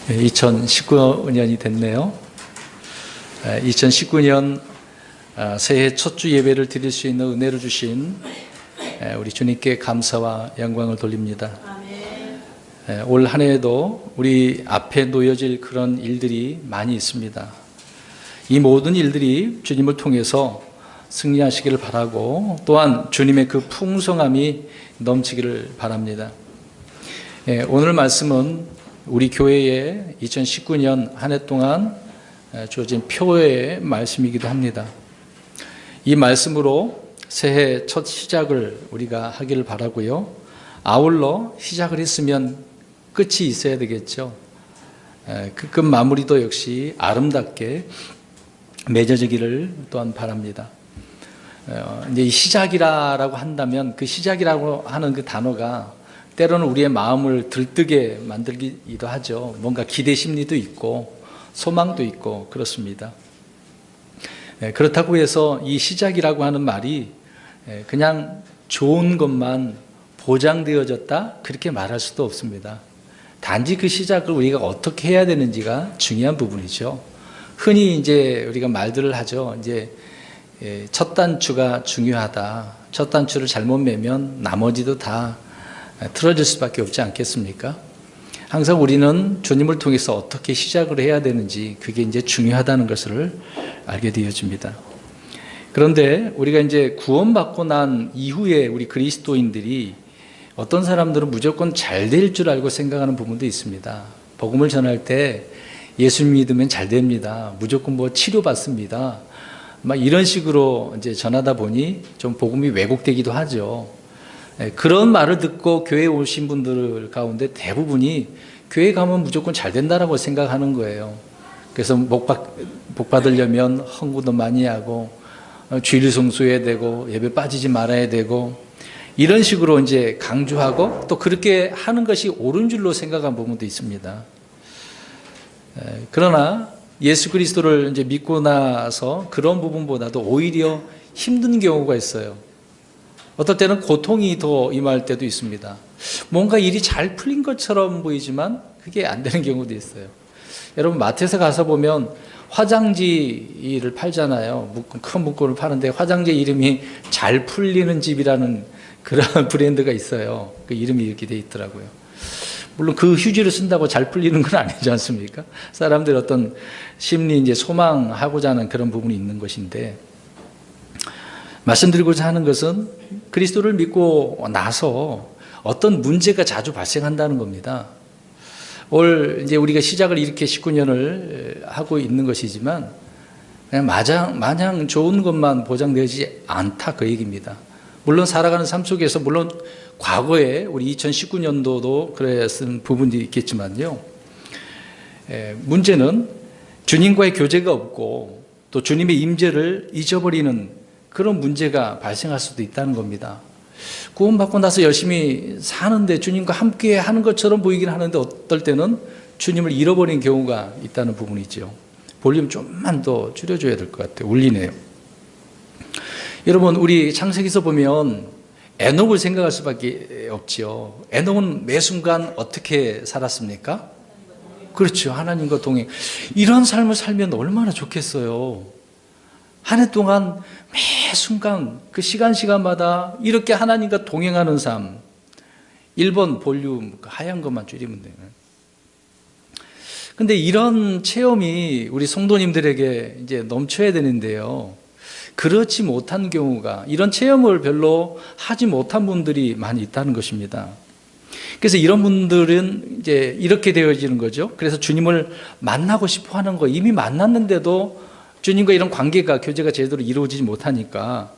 2019년이 됐네요. 2019년 새해 첫 주 예배를 드릴 수 있는 은혜를 주신 우리 주님께 감사와 영광을 돌립니다. 올 한 해에도 우리 앞에 놓여질 그런 일들이 많이 있습니다. 이 모든 일들이 주님을 통해서 승리하시기를 바라고, 또한 주님의 그 풍성함이 넘치기를 바랍니다. 오늘 말씀은 우리 교회에 2019년 한 해 동안 주어진 표의 말씀이기도 합니다. 이 말씀으로 새해 첫 시작을 우리가 하기를 바라고요. 아울러 시작을 했으면 끝이 있어야 되겠죠. 그 끝 마무리도 역시 아름답게 맺어지기를 또한 바랍니다. 이제 이 시작이라고 한다면 그 시작이라고 하는 그 단어가 때로는 우리의 마음을 들뜨게 만들기도 하죠. 뭔가 기대 심리도 있고 소망도 있고 그렇습니다. 그렇다고 해서 이 시작이라고 하는 말이 그냥 좋은 것만 보장되어졌다 그렇게 말할 수도 없습니다. 단지 그 시작을 우리가 어떻게 해야 되는지가 중요한 부분이죠. 흔히 이제 우리가 말들을 하죠. 이제 첫 단추가 중요하다. 첫 단추를 잘못 매면 나머지도 다 틀어질 수밖에 없지 않겠습니까? 항상 우리는 주님을 통해서 어떻게 시작을 해야 되는지 그게 이제 중요하다는 것을 알게 되어집니다. 그런데 우리가 이제 구원받고 난 이후에 우리 그리스도인들이 어떤 사람들은 무조건 잘 될 줄 알고 생각하는 부분도 있습니다. 복음을 전할 때 예수 믿으면 잘 됩니다. 무조건 뭐 치료받습니다. 막 이런 식으로 이제 전하다 보니 좀 복음이 왜곡되기도 하죠. 그런 말을 듣고 교회에 오신 분들 가운데 대부분이 교회 가면 무조건 잘 된다라고 생각하는 거예요. 그래서 복 받으려면 헌금도 많이 하고 주일 성수해야 되고 예배 빠지지 말아야 되고 이런 식으로 이제 강조하고 또 그렇게 하는 것이 옳은 줄로 생각한 부분도 있습니다. 그러나 예수 그리스도를 이제 믿고 나서 그런 부분보다도 오히려 힘든 경우가 있어요. 어떨 때는 고통이 더 임할 때도 있습니다. 뭔가 일이 잘 풀린 것처럼 보이지만 그게 안 되는 경우도 있어요. 여러분 마트에서 가서 보면 화장지를 팔잖아요. 큰 묶음을 파는데 화장지 이름이 잘 풀리는 집이라는 그런 브랜드가 있어요. 그 이름이 이렇게 돼 있더라고요. 물론 그 휴지를 쓴다고 잘 풀리는 건 아니지 않습니까? 사람들이 어떤 심리 이제 소망하고자 하는 그런 부분이 있는 것인데, 말씀드리고자 하는 것은 그리스도를 믿고 나서 어떤 문제가 자주 발생한다는 겁니다. 올 이제 우리가 시작을 이렇게 19년을 하고 있는 것이지만 그냥 마냥 좋은 것만 보장되지 않다 그 얘기입니다. 물론 살아가는 삶 속에서 물론 과거에 우리 2019년도도 그랬던 부분이 있겠지만요. 문제는 주님과의 교제가 없고 또 주님의 임재를 잊어버리는 그런 문제가 발생할 수도 있다는 겁니다. 구원받고 나서 열심히 사는데 주님과 함께 하는 것처럼 보이긴 하는데 어떨 때는 주님을 잃어버린 경우가 있다는 부분이죠. 볼륨 좀만 더 줄여줘야 될 것 같아요. 울리네요. 여러분 우리 창세기에서 보면 에녹을 생각할 수밖에 없지요. 에녹은 매 순간 어떻게 살았습니까? 그렇죠. 하나님과 동행. 이런 삶을 살면 얼마나 좋겠어요. 한 해 동안 매 순간 그 시간마다 이렇게 하나님과 동행하는 삶. 1번 볼륨 하얀 것만 줄이면 돼요. 근데 이런 체험이 우리 성도님들에게 이제 넘쳐야 되는데요. 그렇지 못한 경우가, 이런 체험을 별로 하지 못한 분들이 많이 있다는 것입니다. 그래서 이런 분들은 이제 이렇게 되어지는 거죠. 그래서 주님을 만나고 싶어 하는 거, 이미 만났는데도 주님과 이런 관계가, 교제가 제대로 이루어지지 못하니까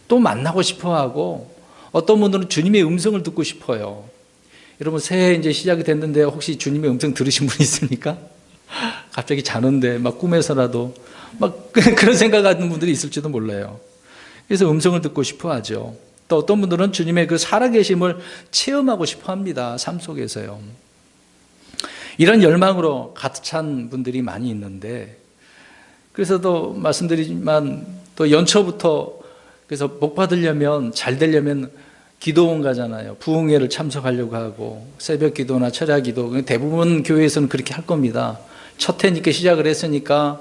또 만나고 싶어 하고, 어떤 분들은 주님의 음성을 듣고 싶어요. 여러분 새해 이제 시작이 됐는데 혹시 주님의 음성 들으신 분 있습니까? 갑자기 자는데 막 꿈에서라도 막 그런 생각하는 분들이 있을지도 몰라요. 그래서 음성을 듣고 싶어 하죠. 또 어떤 분들은 주님의 그 살아계심을 체험하고 싶어 합니다. 삶 속에서요. 이런 열망으로 가득 찬 분들이 많이 있는데, 그래서 또 말씀드리지만 또 연초부터 그래서 복 받으려면 잘 되려면 기도원 가잖아요. 부흥회를 참석하려고 하고 새벽 기도나 철야 기도, 대부분 교회에서는 그렇게 할 겁니다. 첫 해니까 시작을 했으니까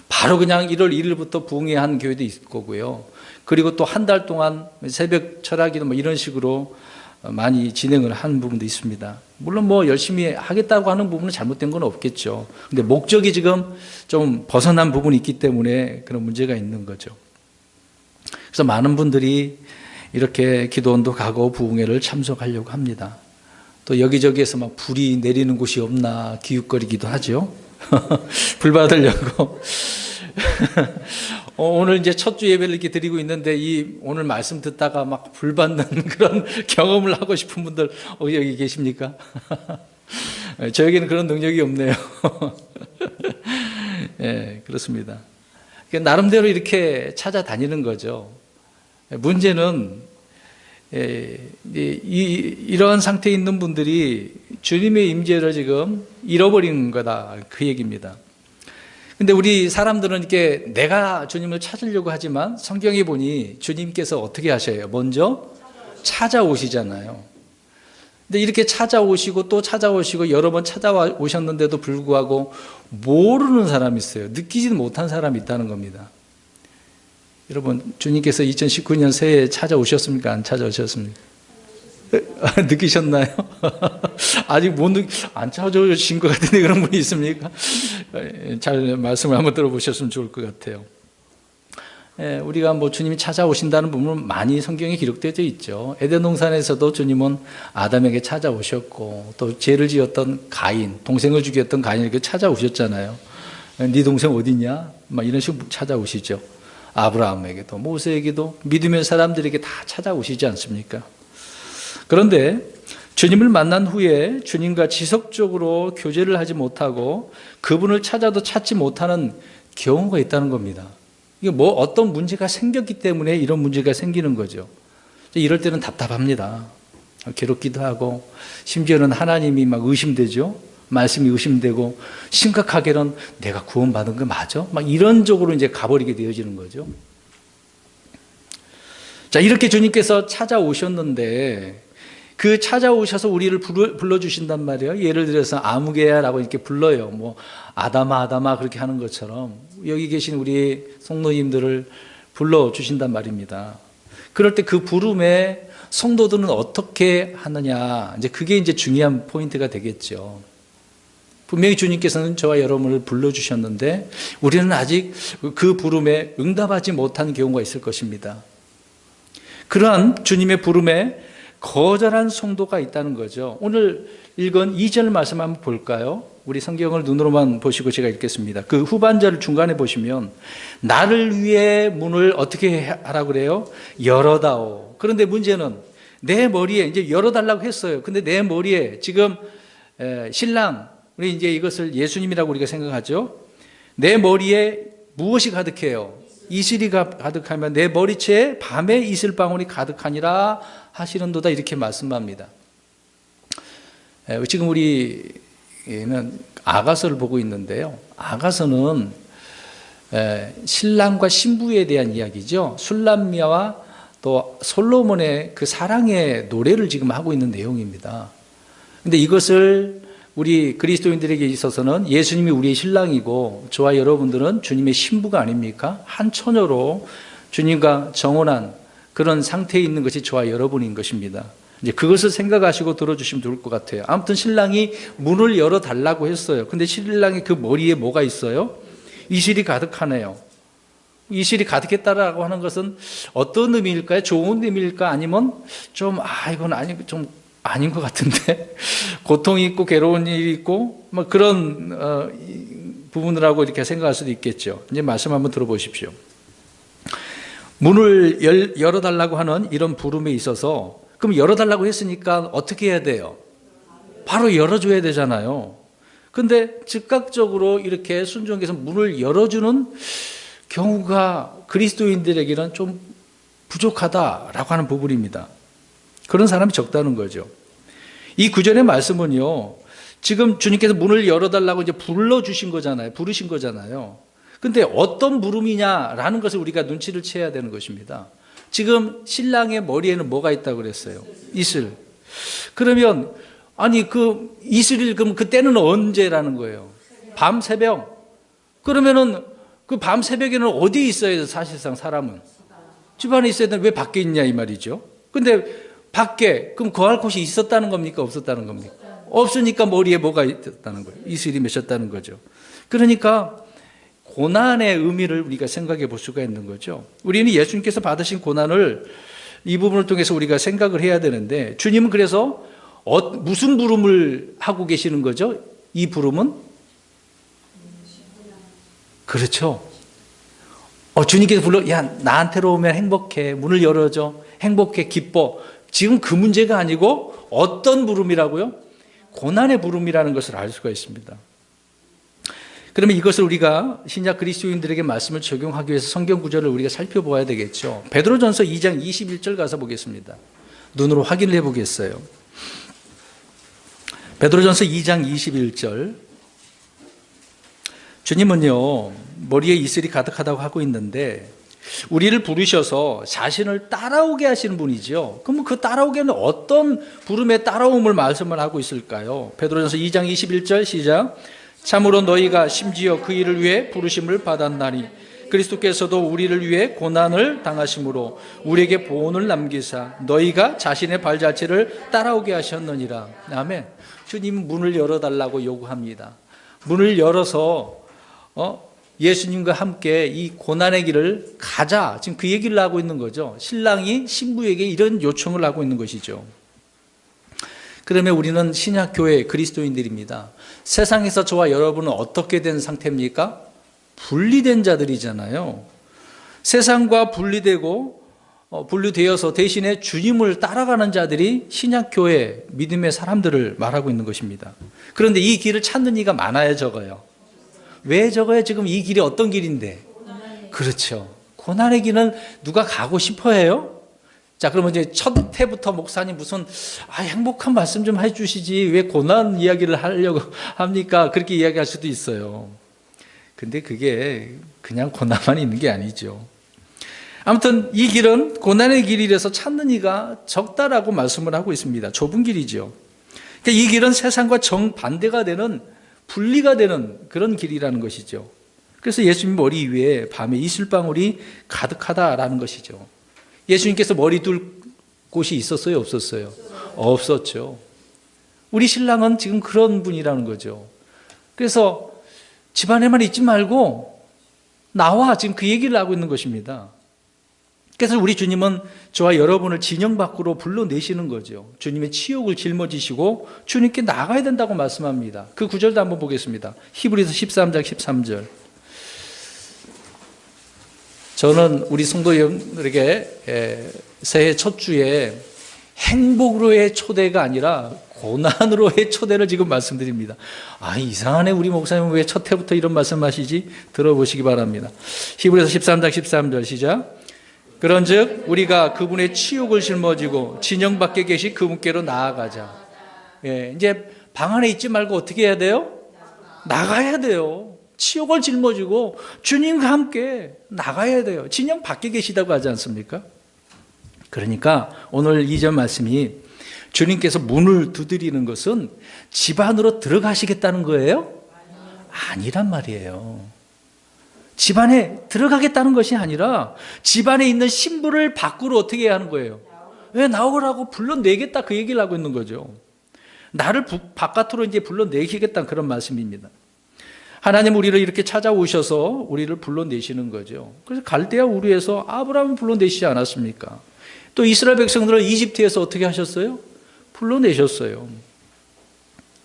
바로 그냥 1월 1일부터 부흥회 한 교회도 있을 거고요. 그리고 또 한 달 동안 새벽 철야 기도 뭐 이런 식으로 많이 진행을 하는 부분도 있습니다. 물론 뭐 열심히 하겠다고 하는 부분은 잘못된 건 없겠죠. 근데 목적이 지금 좀 벗어난 부분이 있기 때문에 그런 문제가 있는 거죠. 그래서 많은 분들이 이렇게 기도원도 가고 부흥회를 참석하려고 합니다. 또 여기저기에서 막 불이 내리는 곳이 없나 기웃거리기도 하죠. 불 받으려고. 오늘 이제 첫 주 예배를 이렇게 드리고 있는데 오늘 말씀 듣다가 막 불 받는 그런 경험을 하고 싶은 분들 여기 계십니까? 저에게는 그런 능력이 없네요. 예, 그렇습니다. 나름대로 이렇게 찾아다니는 거죠. 문제는 이러한 상태에 있는 분들이 주님의 임재를 지금 잃어버린 거다, 그 얘기입니다. 근데 우리 사람들은 이렇게 내가 주님을 찾으려고 하지만 성경에 보니 주님께서 어떻게 하셔요? 먼저 찾아오시잖아요. 근데 이렇게 찾아오시고 또 찾아오시고 여러 번 찾아오셨는데도 불구하고 모르는 사람이 있어요. 느끼지는 못한 사람이 있다는 겁니다. 여러분, 주님께서 2019년 새해에 찾아오셨습니까? 안 찾아오셨습니까? 느끼셨나요? 아직 안 찾아오신 것 같은데 그런 분이 있습니까? 잘 말씀을 한번 들어보셨으면 좋을 것 같아요. 우리가 뭐 주님이 찾아오신다는 부분은 많이 성경에 기록되어 있죠. 에덴 동산에서도 주님은 아담에게 찾아오셨고, 또 죄를 지었던 가인, 동생을 죽였던 가인에게 찾아오셨잖아요. 네 동생 어디냐? 막 이런 식으로 찾아오시죠. 아브라함에게도, 모세에게도, 믿음의 사람들에게 다 찾아오시지 않습니까? 그런데 주님을 만난 후에 주님과 지속적으로 교제를 하지 못하고 그분을 찾아도 찾지 못하는 경우가 있다는 겁니다. 이게 뭐 어떤 문제가 생겼기 때문에 이런 문제가 생기는 거죠. 이럴 때는 답답합니다. 괴롭기도 하고, 심지어는 하나님이 막 의심되죠. 말씀이 의심되고, 심각하게는 내가 구원받은 거 맞아? 막 이런 쪽으로 이제 가버리게 되어지는 거죠. 자, 이렇게 주님께서 찾아오셨는데, 그 찾아오셔서 우리를 불러주신단 말이에요. 예를 들어서 아무개야라고 이렇게 불러요. 뭐 아담아 아담아 그렇게 하는 것처럼 여기 계신 우리 성도님들을 불러주신단 말입니다. 그럴 때 그 부름에 성도들은 어떻게 하느냐, 이제 그게 이제 중요한 포인트가 되겠죠. 분명히 주님께서는 저와 여러분을 불러주셨는데 우리는 아직 그 부름에 응답하지 못한 경우가 있을 것입니다. 그러한 주님의 부름에 거절한 성도가 있다는 거죠. 오늘 읽은 2절 말씀 한번 볼까요? 우리 성경을 눈으로만 보시고 제가 읽겠습니다. 그 후반절을 중간에 보시면 나를 위해 문을 어떻게 하라고 그래요? 열어다오. 그런데 문제는 내 머리에 이제 열어달라고 했어요. 근데 내 머리에 지금 신랑, 우리 이제 이것을 예수님이라고 우리가 생각하죠. 내 머리에 무엇이 가득해요? 이슬이 가득하면 내 머리채에 밤에 이슬방울이 가득하니라 하시는도다, 이렇게 말씀합니다. 지금 우리는 아가서를 보고 있는데요. 아가서는 신랑과 신부에 대한 이야기죠. 술람미와 또 솔로몬의 그 사랑의 노래를 지금 하고 있는 내용입니다. 그런데 이것을 우리 그리스도인들에게 있어서는 예수님이 우리의 신랑이고 저와 여러분들은 주님의 신부가 아닙니까? 한 처녀로 주님과 정혼한 그런 상태에 있는 것이 저와 여러분인 것입니다. 이제 그것을 생각하시고 들어주시면 좋을 것 같아요. 아무튼 신랑이 문을 열어달라고 했어요. 근데 신랑이 그 머리에 뭐가 있어요? 이슬이 가득하네요. 이슬이 가득했다라고 하는 것은 어떤 의미일까요? 좋은 의미일까? 아니면 이건 좀 아닌 것 같은데 고통이 있고 괴로운 일이 있고 뭐 그런 부분이라고 이렇게 생각할 수도 있겠죠. 이제 말씀 한번 들어보십시오. 문을 열어달라고 하는 이런 부름에 있어서, 그럼 열어달라고 했으니까 어떻게 해야 돼요? 바로 열어줘야 되잖아요. 근데 즉각적으로 이렇게 순종해서 문을 열어주는 경우가 그리스도인들에게는 좀 부족하다라고 하는 부분입니다. 그런 사람이 적다는 거죠. 이 구절의 말씀은요, 지금 주님께서 문을 열어달라고 이제 불러주신 거잖아요. 부르신 거잖아요. 근데 어떤 부름이냐라는 것을 우리가 눈치를 채야 되는 것입니다. 지금 신랑의 머리에는 뭐가 있다고 그랬어요? 이슬. 그러면 아니 그 이슬이 그럼 그때는 언제라는 거예요? 밤 새벽. 그러면은 그 밤 새벽에는 어디에 있어야 돼? 사실상 사람은 집 안에 있어야 되는데 왜 밖에 있냐 이 말이죠. 근데 밖에 그럼 거할 곳이 있었다는 겁니까? 없었다는 겁니까? 없으니까 머리에 뭐가 있었다는 거예요? 이슬이 맺혔다는 거죠. 그러니까 고난의 의미를 우리가 생각해 볼 수가 있는 거죠. 우리는 예수님께서 받으신 고난을 이 부분을 통해서 우리가 생각을 해야 되는데, 주님은 그래서 무슨 부름을 하고 계시는 거죠? 이 부름은? 그렇죠. 주님께서 야, 나한테로 오면 행복해. 문을 열어줘. 행복해. 기뻐. 지금 그 문제가 아니고 어떤 부름이라고요? 고난의 부름이라는 것을 알 수가 있습니다. 그러면 이것을 우리가 신약 그리스도인들에게 말씀을 적용하기 위해서 성경 구절을 우리가 살펴보아야 되겠죠. 베드로전서 2장 21절 가서 보겠습니다. 눈으로 확인을 해보겠어요. 베드로전서 2장 21절. 주님은요, 머리에 이슬이 가득하다고 하고 있는데 우리를 부르셔서 자신을 따라오게 하시는 분이죠. 그럼 그 따라오게는 어떤 부름의 따라옴을 말씀을 하고 있을까요? 베드로전서 2장 21절 시작. 참으로 너희가 심지어 그 일을 위해 부르심을 받았나니 그리스도께서도 우리를 위해 고난을 당하심으로 우리에게 보온을 남기사 너희가 자신의 발자취를 따라오게 하셨느니라. 아멘. 주님 문을 열어달라고 요구합니다. 문을 열어서 예수님과 함께 이 고난의 길을 가자. 지금 그 얘기를 하고 있는 거죠. 신랑이 신부에게 이런 요청을 하고 있는 것이죠. 그러면 우리는 신약교회 그리스도인들입니다. 세상에서 저와 여러분은 어떻게 된 상태입니까? 분리된 자들이잖아요. 세상과 분리되어서 대신에 주님을 따라가는 자들이 신약교회 믿음의 사람들을 말하고 있는 것입니다. 그런데 이 길을 찾는 이가 많아요, 적어요? 왜 적어요? 지금 이 길이 어떤 길인데? 그렇죠. 고난의 길은 누가 가고 싶어 해요? 자, 그러면 이제 첫 해부터 목사님 무슨 행복한 말씀 좀 해주시지 왜 고난 이야기를 하려고 합니까? 그렇게 이야기할 수도 있어요. 근데 그게 그냥 고난만 있는 게 아니죠. 아무튼 이 길은 고난의 길이라서 찾는 이가 적다라고 말씀을 하고 있습니다. 좁은 길이죠. 그러니까 이 길은 세상과 정반대가 되는 분리가 되는 그런 길이라는 것이죠. 그래서 예수님 머리 위에 밤에 이슬방울이 가득하다라는 것이죠. 예수님께서 머리 둘 곳이 있었어요? 없었어요? 없었죠. 우리 신랑은 지금 그런 분이라는 거죠. 그래서 집안에만 있지 말고 나와, 지금 그 얘기를 하고 있는 것입니다. 그래서 우리 주님은 저와 여러분을 진영 밖으로 불러내시는 거죠. 주님의 치욕을 짊어지시고 주님께 나가야 된다고 말씀합니다. 그 구절도 한번 보겠습니다. 히브리서 13장 13절. 저는 우리 성도님들에게 새해 첫 주에 행복으로의 초대가 아니라 고난으로의 초대를 지금 말씀드립니다. 이상하네, 우리 목사님은 왜 첫 해부터 이런 말씀하시지? 들어보시기 바랍니다. 히브리서 13장 13절 시작. 그런즉 우리가 그분의 치욕을 짊어지고 진영 밖에 계신 그분께로 나아가자. 이제 방 안에 있지 말고 어떻게 해야 돼요? 나가야 돼요. 치욕을 짊어지고 주님과 함께 나가야 돼요. 진영 밖에 계시다고 하지 않습니까? 그러니까 오늘 2절 말씀이 주님께서 문을 두드리는 것은 집 안으로 들어가시겠다는 거예요? 아니란 말이에요. 집 안에 들어가겠다는 것이 아니라 집 안에 있는 신부를 밖으로 어떻게 해야 하는 거예요? 왜 나오라고 불러내겠다, 그 얘기를 하고 있는 거죠. 나를 바깥으로 이제 불러내시겠다는 그런 말씀입니다. 하나님 우리를 이렇게 찾아오셔서 우리를 불러내시는 거죠. 그래서 갈대아 우르에서 아브라함을 불러내시지 않았습니까? 또 이스라엘 백성들을 이집트에서 어떻게 하셨어요? 불러내셨어요.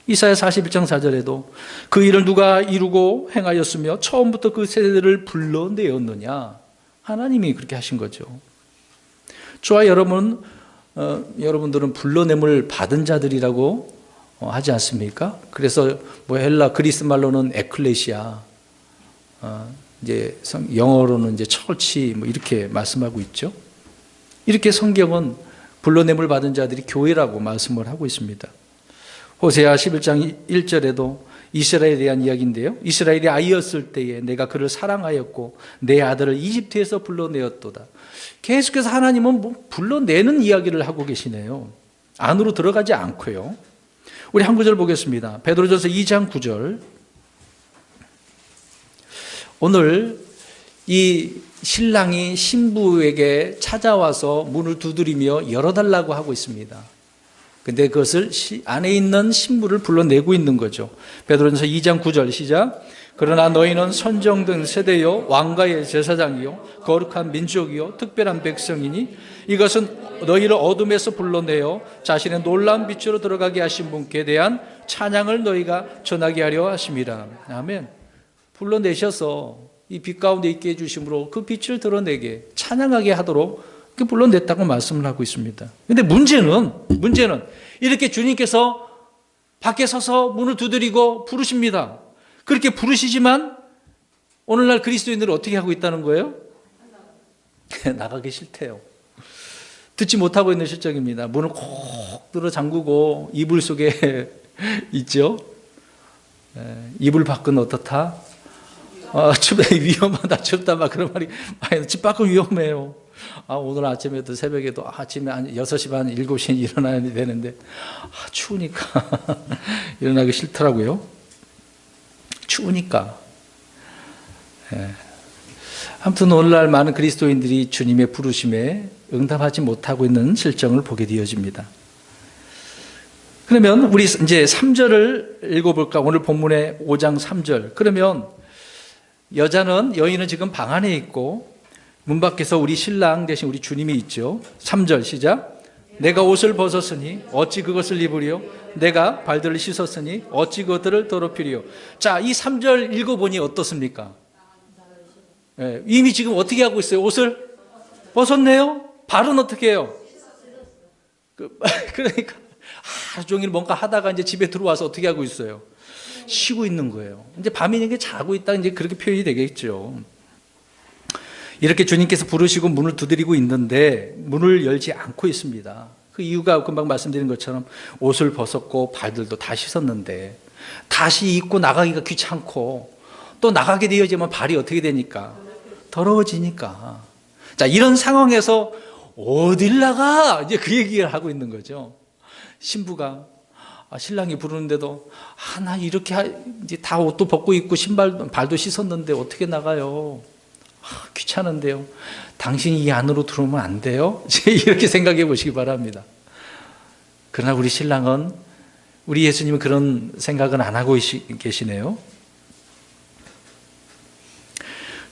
이사야 41장 4절에도 그 일을 누가 이루고 행하였으며 처음부터 그 세대들을 불러내었느냐? 하나님이 그렇게 하신 거죠. 저와 여러분들은 불러냄을 받은 자들이라고 하지 않습니까? 그래서 헬라 그리스 말로는 에클레시아, 이제 영어로는 이제 철치 이렇게 말씀하고 있죠. 이렇게 성경은 불러냄을 받은 자들이 교회라고 말씀을 하고 있습니다. 호세아 11장 1절에도 이스라엘에 대한 이야기인데요. 이스라엘이 아이였을 때에 내가 그를 사랑하였고 내 아들을 이집트에서 불러내었도다. 계속해서 하나님은 뭐 불러내는 이야기를 하고 계시네요. 안으로 들어가지 않고요. 우리 한 구절 보겠습니다. 베드로전서 2장 9절. 오늘 이 신랑이 신부에게 찾아와서 문을 두드리며 열어달라고 하고 있습니다. 근데 그것을 안에 있는 신부를 불러내고 있는 거죠. 베드로전서 2장 9절 시작. 그러나 너희는 선정된 세대요 왕가의 제사장이요 거룩한 민족이요 특별한 백성이니 이것은 너희를 어둠에서 불러내어 자신의 놀라운 빛으로 들어가게 하신 분께 대한 찬양을 너희가 전하게 하려 하심이라. 아멘. 불러내셔서 이 빛 가운데 있게 해주심으로 그 빛을 드러내게 찬양하게 하도록 이렇게 불러냈다고 말씀을 하고 있습니다. 그런데 문제는 이렇게 주님께서 밖에 서서 문을 두드리고 부르십니다. 그렇게 부르시지만 오늘날 그리스도인들은 어떻게 하고 있다는 거예요? 나가기 싫대요. 듣지 못하고 있는 실정입니다. 문을 콕 들어 잠그고 이불 속에 있죠. 이불 밖은 어떻다? 춥다, 위험하다, 춥다, 막 그런 말이 집 밖은 위험해요. 오늘 아침에도 새벽에도 아침에 한 6시 반, 7시에 일어나야 되는데 추우니까 일어나기 싫더라고요. 추우니까. 아무튼 오늘날 많은 그리스도인들이 주님의 부르심에 응답하지 못하고 있는 실정을 보게 되어집니다. 그러면 우리 이제 3절을 읽어볼까? 오늘 본문의 5장 3절. 그러면 여인은 지금 방 안에 있고 문 밖에서 우리 신랑 대신 우리 주님이 있죠. 3절 시작. 내가 옷을 벗었으니 어찌 그것을 입으리요? 내가 발들을 씻었으니 어찌 그것들을 더럽히리요? 자, 이 3절 읽어보니 어떻습니까? 이미 지금 어떻게 하고 있어요? 옷을 벗었네요? 발은 어떻게 해요? 그러니까 하루 종일 뭔가 하다가 이제 집에 들어와서 어떻게 하고 있어요? 쉬고 있는 거예요. 이제 밤이니까 자고 있다, 이제 그렇게 표현이 되겠죠. 이렇게 주님께서 부르시고 문을 두드리고 있는데 문을 열지 않고 있습니다. 그 이유가 금방 말씀드린 것처럼 옷을 벗었고 발들도 다 씻었는데 다시 입고 나가기가 귀찮고 또 나가게 되어지면 발이 어떻게 되니까? 더러워지니까. 자, 이런 상황에서 어딜 나가? 이제 그 얘기를 하고 있는 거죠. 신부가 신랑이 부르는데도 나 이렇게 이제 다 옷도 벗고 있고 발도 씻었는데 어떻게 나가요? 귀찮은데요. 당신이 이 안으로 들어오면 안 돼요? 이렇게 생각해 보시기 바랍니다. 그러나 우리 신랑은, 우리 예수님은 그런 생각은 안 하고 계시네요.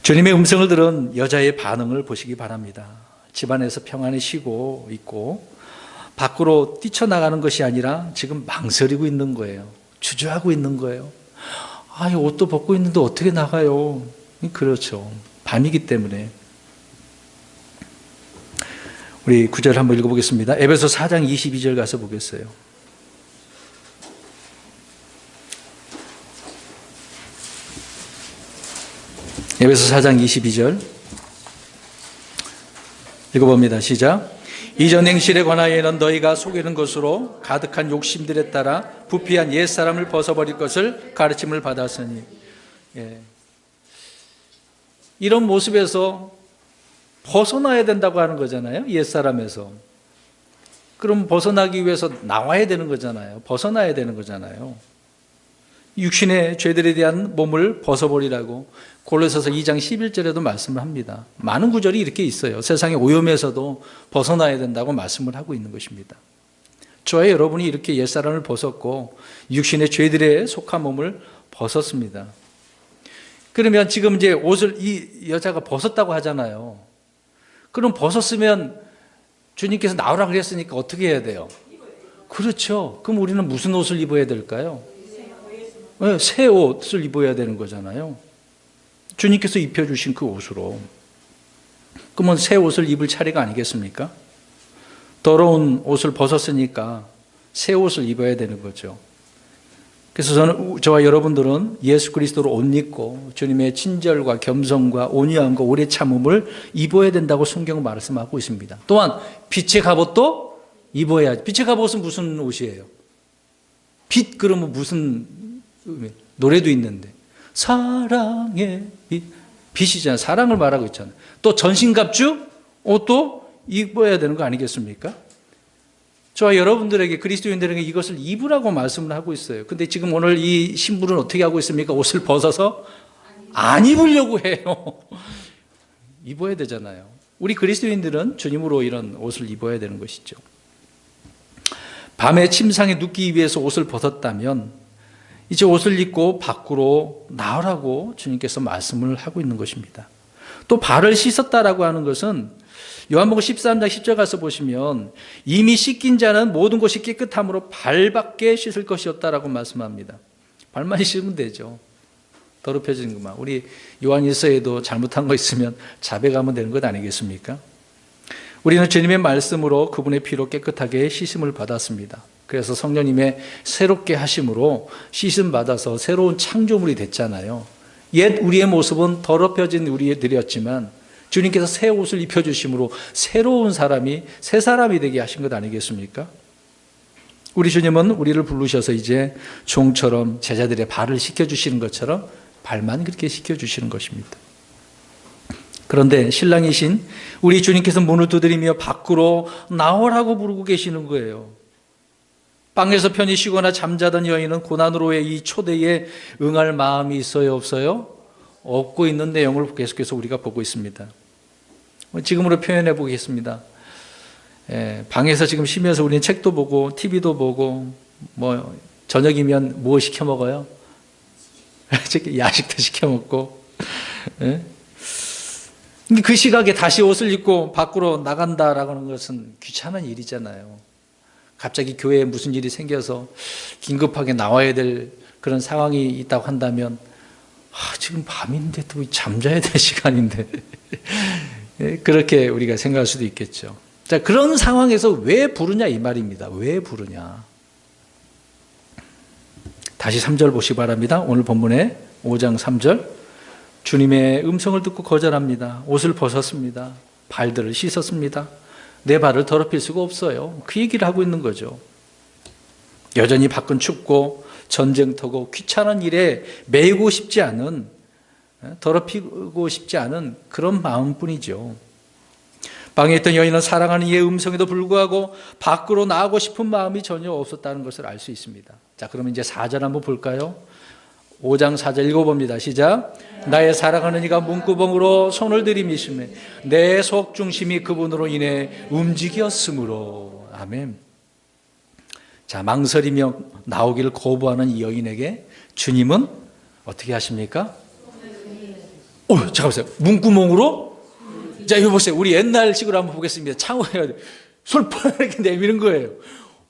주님의 음성을 들은 여자의 반응을 보시기 바랍니다. 집안에서 평안히 쉬고 있고 밖으로 뛰쳐나가는 것이 아니라 지금 망설이고 있는 거예요. 주저하고 있는 거예요. 이 옷도 벗고 있는데 어떻게 나가요? 그렇죠. 밤이기 때문에. 우리 9절 한번 읽어보겠습니다. 에베소 4장 22절 가서 보겠어요. 에베소 4장 22절 읽어봅니다. 시작. 이전 행실에 관하여는 너희가 속이는 것으로 가득한 욕심들에 따라 부패한 옛사람을 벗어버릴 것을 가르침을 받았으니. 이런 모습에서 벗어나야 된다고 하는 거잖아요. 옛사람에서. 그럼 벗어나기 위해서 나와야 되는 거잖아요. 벗어나야 되는 거잖아요. 육신의 죄들에 대한 몸을 벗어버리라고 골로새서 2장 11절에도 말씀을 합니다. 많은 구절이 이렇게 있어요. 세상의 오염에서도 벗어나야 된다고 말씀을 하고 있는 것입니다. 저와 여러분이 이렇게 옛사람을 벗었고 육신의 죄들에 속한 몸을 벗었습니다. 그러면 지금 이제 옷을 이 여자가 벗었다고 하잖아요. 그럼 벗었으면 주님께서 나오라 그랬으니까 어떻게 해야 돼요? 그렇죠. 그럼 우리는 무슨 옷을 입어야 될까요? 새 옷을 입어야 되는 거잖아요. 주님께서 입혀주신 그 옷으로. 그러면 새 옷을 입을 차례가 아니겠습니까? 더러운 옷을 벗었으니까 새 옷을 입어야 되는 거죠. 그래서 저와 여러분들은 예수 그리스도로 옷 입고 주님의 친절과 겸손과 온유함과 오래 참음을 입어야 된다고 성경은 말씀하고 있습니다. 또한 빛의 갑옷도 입어야지. 빛의 갑옷은 무슨 옷이에요? 빛 그러면 무슨 노래도 있는데 사랑의 빛이잖아요. 사랑을 말하고 있잖아요. 또 전신갑주 옷도 입어야 되는 거 아니겠습니까? 저와 여러분들에게, 그리스도인들에게 이것을 입으라고 말씀을 하고 있어요. 근데 지금 오늘 이 신부는 어떻게 하고 있습니까? 옷을 벗어서 안 입으려고 해요. 입어야 되잖아요. 우리 그리스도인들은 주님으로 이런 옷을 입어야 되는 것이죠. 밤에 침상에 눕기 위해서 옷을 벗었다면 이제 옷을 입고 밖으로 나오라고 주님께서 말씀을 하고 있는 것입니다. 또 발을 씻었다라고 하는 것은 요한복음 13장 10절 가서 보시면 이미 씻긴 자는 모든 것이 깨끗함으로 발밖에 씻을 것이 없다라고 말씀합니다. 발만 씻으면 되죠. 더럽혀지는 것만. 우리 요한일서에도 잘못한 거 있으면 자백하면 되는 것 아니겠습니까? 우리는 주님의 말씀으로 그분의 피로 깨끗하게 씻음을 받았습니다. 그래서 성령님의 새롭게 하심으로 씻음 받아서 새로운 창조물이 됐잖아요. 옛 우리의 모습은 더럽혀진 우리들이었지만 주님께서 새 옷을 입혀주심으로 새로운 사람이, 새 사람이 되게 하신 것 아니겠습니까? 우리 주님은 우리를 부르셔서 이제 종처럼 제자들의 발을 씻겨주시는 것처럼 발만 그렇게 씻겨주시는 것입니다. 그런데 신랑이신 우리 주님께서 문을 두드리며 밖으로 나오라고 부르고 계시는 거예요. 방에서 편히 쉬거나 잠자던 여인은 고난으로의 이 초대에 응할 마음이 있어요, 없어요? 없고 있는 내용을 계속해서 우리가 보고 있습니다. 지금으로 표현해 보겠습니다. 방에서 지금 쉬면서 우리는 책도 보고 TV도 보고 저녁이면 뭐 시켜 먹어요? 야식도 시켜 먹고. 근데 그 시각에 다시 옷을 입고 밖으로 나간다라고 하는 것은 귀찮은 일이잖아요. 갑자기 교회에 무슨 일이 생겨서 긴급하게 나와야 될 그런 상황이 있다고 한다면 지금 밤인데 또 잠자야 될 시간인데 그렇게 우리가 생각할 수도 있겠죠. 자, 그런 상황에서 왜 부르냐 이 말입니다. 왜 부르냐. 다시 3절 보시기 바랍니다. 오늘 본문의 5장 3절. 주님의 음성을 듣고 거절합니다. 옷을 벗었습니다. 발들을 씻었습니다. 내 발을 더럽힐 수가 없어요. 그 얘기를 하고 있는 거죠. 여전히 밖은 춥고 전쟁터고 귀찮은 일에 매이고 싶지 않은, 더럽히고 싶지 않은 그런 마음뿐이죠. 방에 있던 여인은 사랑하는 이의 음성에도 불구하고 밖으로 나가고 싶은 마음이 전혀 없었다는 것을 알 수 있습니다. 자, 그러면 이제 4절 한번 볼까요? 5장 4절 읽어봅니다. 시작. 나의 사랑하는 이가 문구멍으로 손을 들이미시며 내 속 중심이 그분으로 인해 움직였으므로. 아멘. 자, 망설이며 나오기를 거부하는 이 여인에게 주님은 어떻게 하십니까? 잠깐만요. 문구멍으로? 자, 이거 보세요. 우리 옛날식으로 한번 보겠습니다. 창호해야 손을 이렇게 내미는 거예요.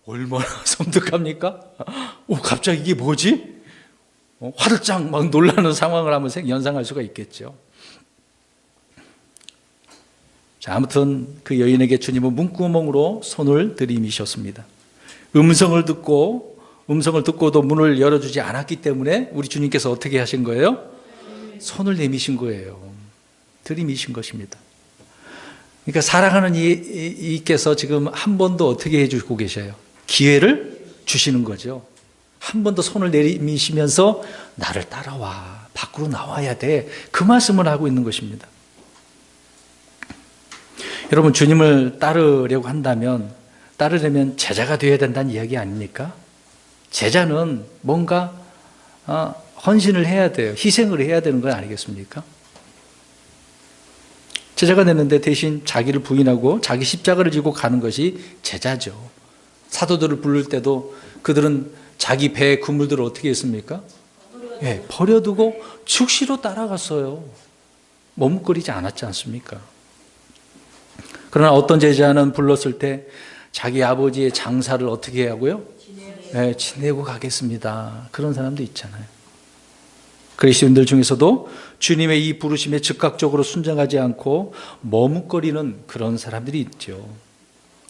얼마나 섬뜩합니까? 갑자기 이게 뭐지? 화들짝 막 놀라는 상황을 한번 연상할 수가 있겠죠. 자, 아무튼 그 여인에게 주님은 문구멍으로 손을 들이미셨습니다. 음성을 듣고도 문을 열어주지 않았기 때문에 우리 주님께서 어떻게 하신 거예요? 손을 내미신 거예요. 들이미신 것입니다. 그러니까 사랑하는 이께서 지금 한 번 더 어떻게 해주고 계셔요? 기회를 주시는 거죠. 한 번 더 손을 내미시면서 나를 따라와. 밖으로 나와야 돼. 그 말씀을 하고 있는 것입니다. 여러분, 주님을 따르려면 제자가 되어야 된다는 이야기 아닙니까? 제자는 뭔가 헌신을 해야 돼요. 희생을 해야 되는 건 아니겠습니까? 제자가 됐는데 대신 자기를 부인하고 자기 십자가를 지고 가는 것이 제자죠. 사도들을 부를 때도 그들은 자기 배의 그물들을 어떻게 했습니까? 버려두고 즉시로 따라갔어요. 머뭇거리지 않았지 않습니까? 그러나 어떤 제자는 불렀을 때 자기 아버지의 장사를 어떻게 하고요? 지내고 가겠습니다. 그런 사람도 있잖아요. 그리스도인들 중에서도 주님의 이 부르심에 즉각적으로 순종하지 않고 머뭇거리는 그런 사람들이 있죠.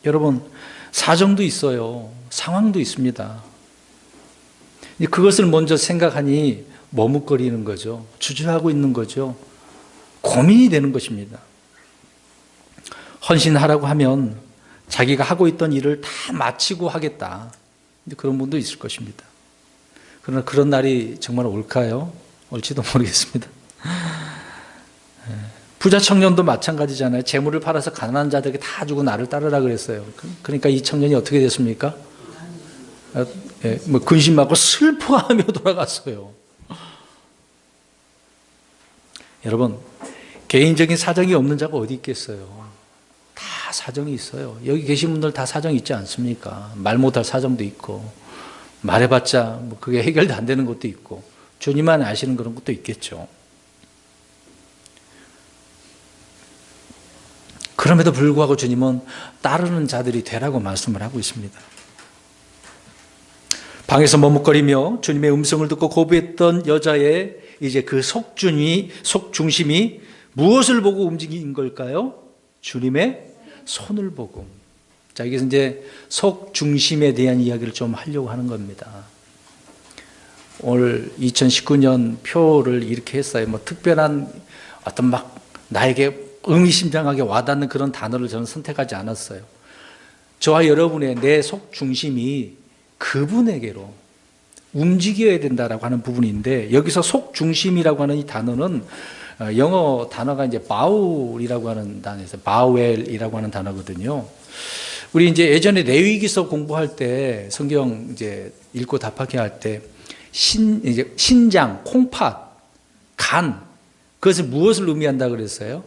여러분, 사정도 있어요. 상황도 있습니다. 그것을 먼저 생각하니 머뭇거리는 거죠. 주저하고 있는 거죠. 고민이 되는 것입니다. 헌신하라고 하면 자기가 하고 있던 일을 다 마치고 하겠다. 그런 분도 있을 것입니다. 그러나 그런 날이 정말 올까요? 올지도 모르겠습니다. 부자 청년도 마찬가지잖아요. 재물을 팔아서 가난한 자들에게 다 주고 나를 따르라 그랬어요. 그러니까 이 청년이 어떻게 됐습니까? 근심 받고 슬퍼하며 돌아갔어요. 여러분, 개인적인 사정이 없는 자가 어디 있겠어요? 다 사정이 있어요. 여기 계신 분들 다 사정이 있지 않습니까? 말 못할 사정도 있고, 말해봤자 그게 해결도 안 되는 것도 있고, 주님만 아시는 그런 것도 있겠죠. 그럼에도 불구하고 주님은 따르는 자들이 되라고 말씀을 하고 있습니다. 방에서 머뭇거리며 주님의 음성을 듣고 고백했던 여자의 이제 그 속중심이 무엇을 보고 움직인 걸까요? 주님의 손을 보고. 자, 여기서 이제 속중심에 대한 이야기를 좀 하려고 하는 겁니다. 올 2019년 표를 이렇게 했어요. 특별한 어떤 나에게 의미심장하게 와닿는 그런 단어를 저는 선택하지 않았어요. 저와 여러분의 내 속중심이 그분에게로 움직여야 된다라고 하는 부분인데, 여기서 속중심이라고 하는 이 단어는 영어 단어가 이제 바울이라고 하는 단어에서 바웰이라고 하는 단어거든요. 우리 이제 예전에 레위기서 공부할 때 성경 이제 읽고 답하게 할 때 신장, 콩팥, 간, 그것을 무엇을 의미한다 그랬어요?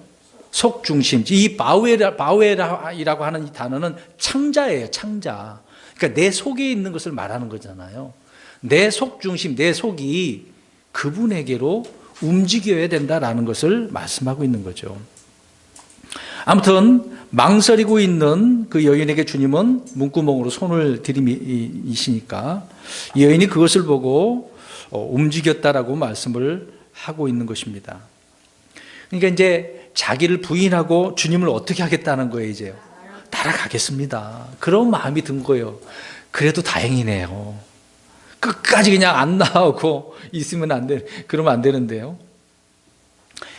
속중심. 이 바웰이라고 하는 이 단어는 창자예요, 창자. 그러니까 내 속에 있는 것을 말하는 거잖아요. 내 속중심, 내 속이 그분에게로 움직여야 된다라는 것을 말씀하고 있는 거죠. 아무튼 망설이고 있는 그 여인에게 주님은 문구멍으로 손을 들이미시니까 이 여인이 그것을 보고 움직였다라고 말씀을 하고 있는 것입니다. 그러니까 이제 자기를 부인하고 주님을 어떻게 하겠다는 거예요, 이제. 따라가겠습니다. 그런 마음이 든 거예요. 그래도 다행이네요. 끝까지 그냥 안 나오고 있으면 안 돼. 그러면 안 되는데요.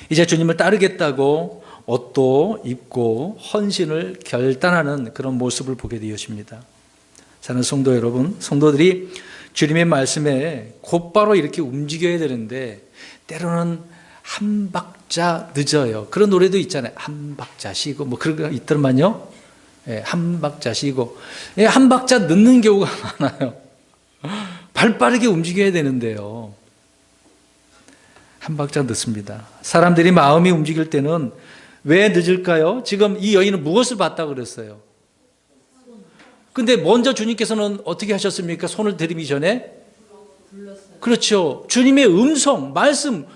이제 주님을 따르겠다고 옷도 입고 헌신을 결단하는 그런 모습을 보게 되었습니다. 사랑하는 성도 여러분, 성도들이 주님의 말씀에 곧바로 이렇게 움직여야 되는데 때로는 한 박자 늦어요. 그런 노래도 있잖아요. 한 박자 쉬고 그런 거 있더만요. 한 박자 쉬고. 한 박자 늦는 경우가 많아요. 발 빠르게 움직여야 되는데요. 한 박자 늦습니다. 사람들이 마음이 움직일 때는 왜 늦을까요? 지금 이 여인은 무엇을 봤다고 그랬어요? 근데 먼저 주님께서는 어떻게 하셨습니까? 손을 들이미 전에? 그렇죠. 주님의 음성, 말씀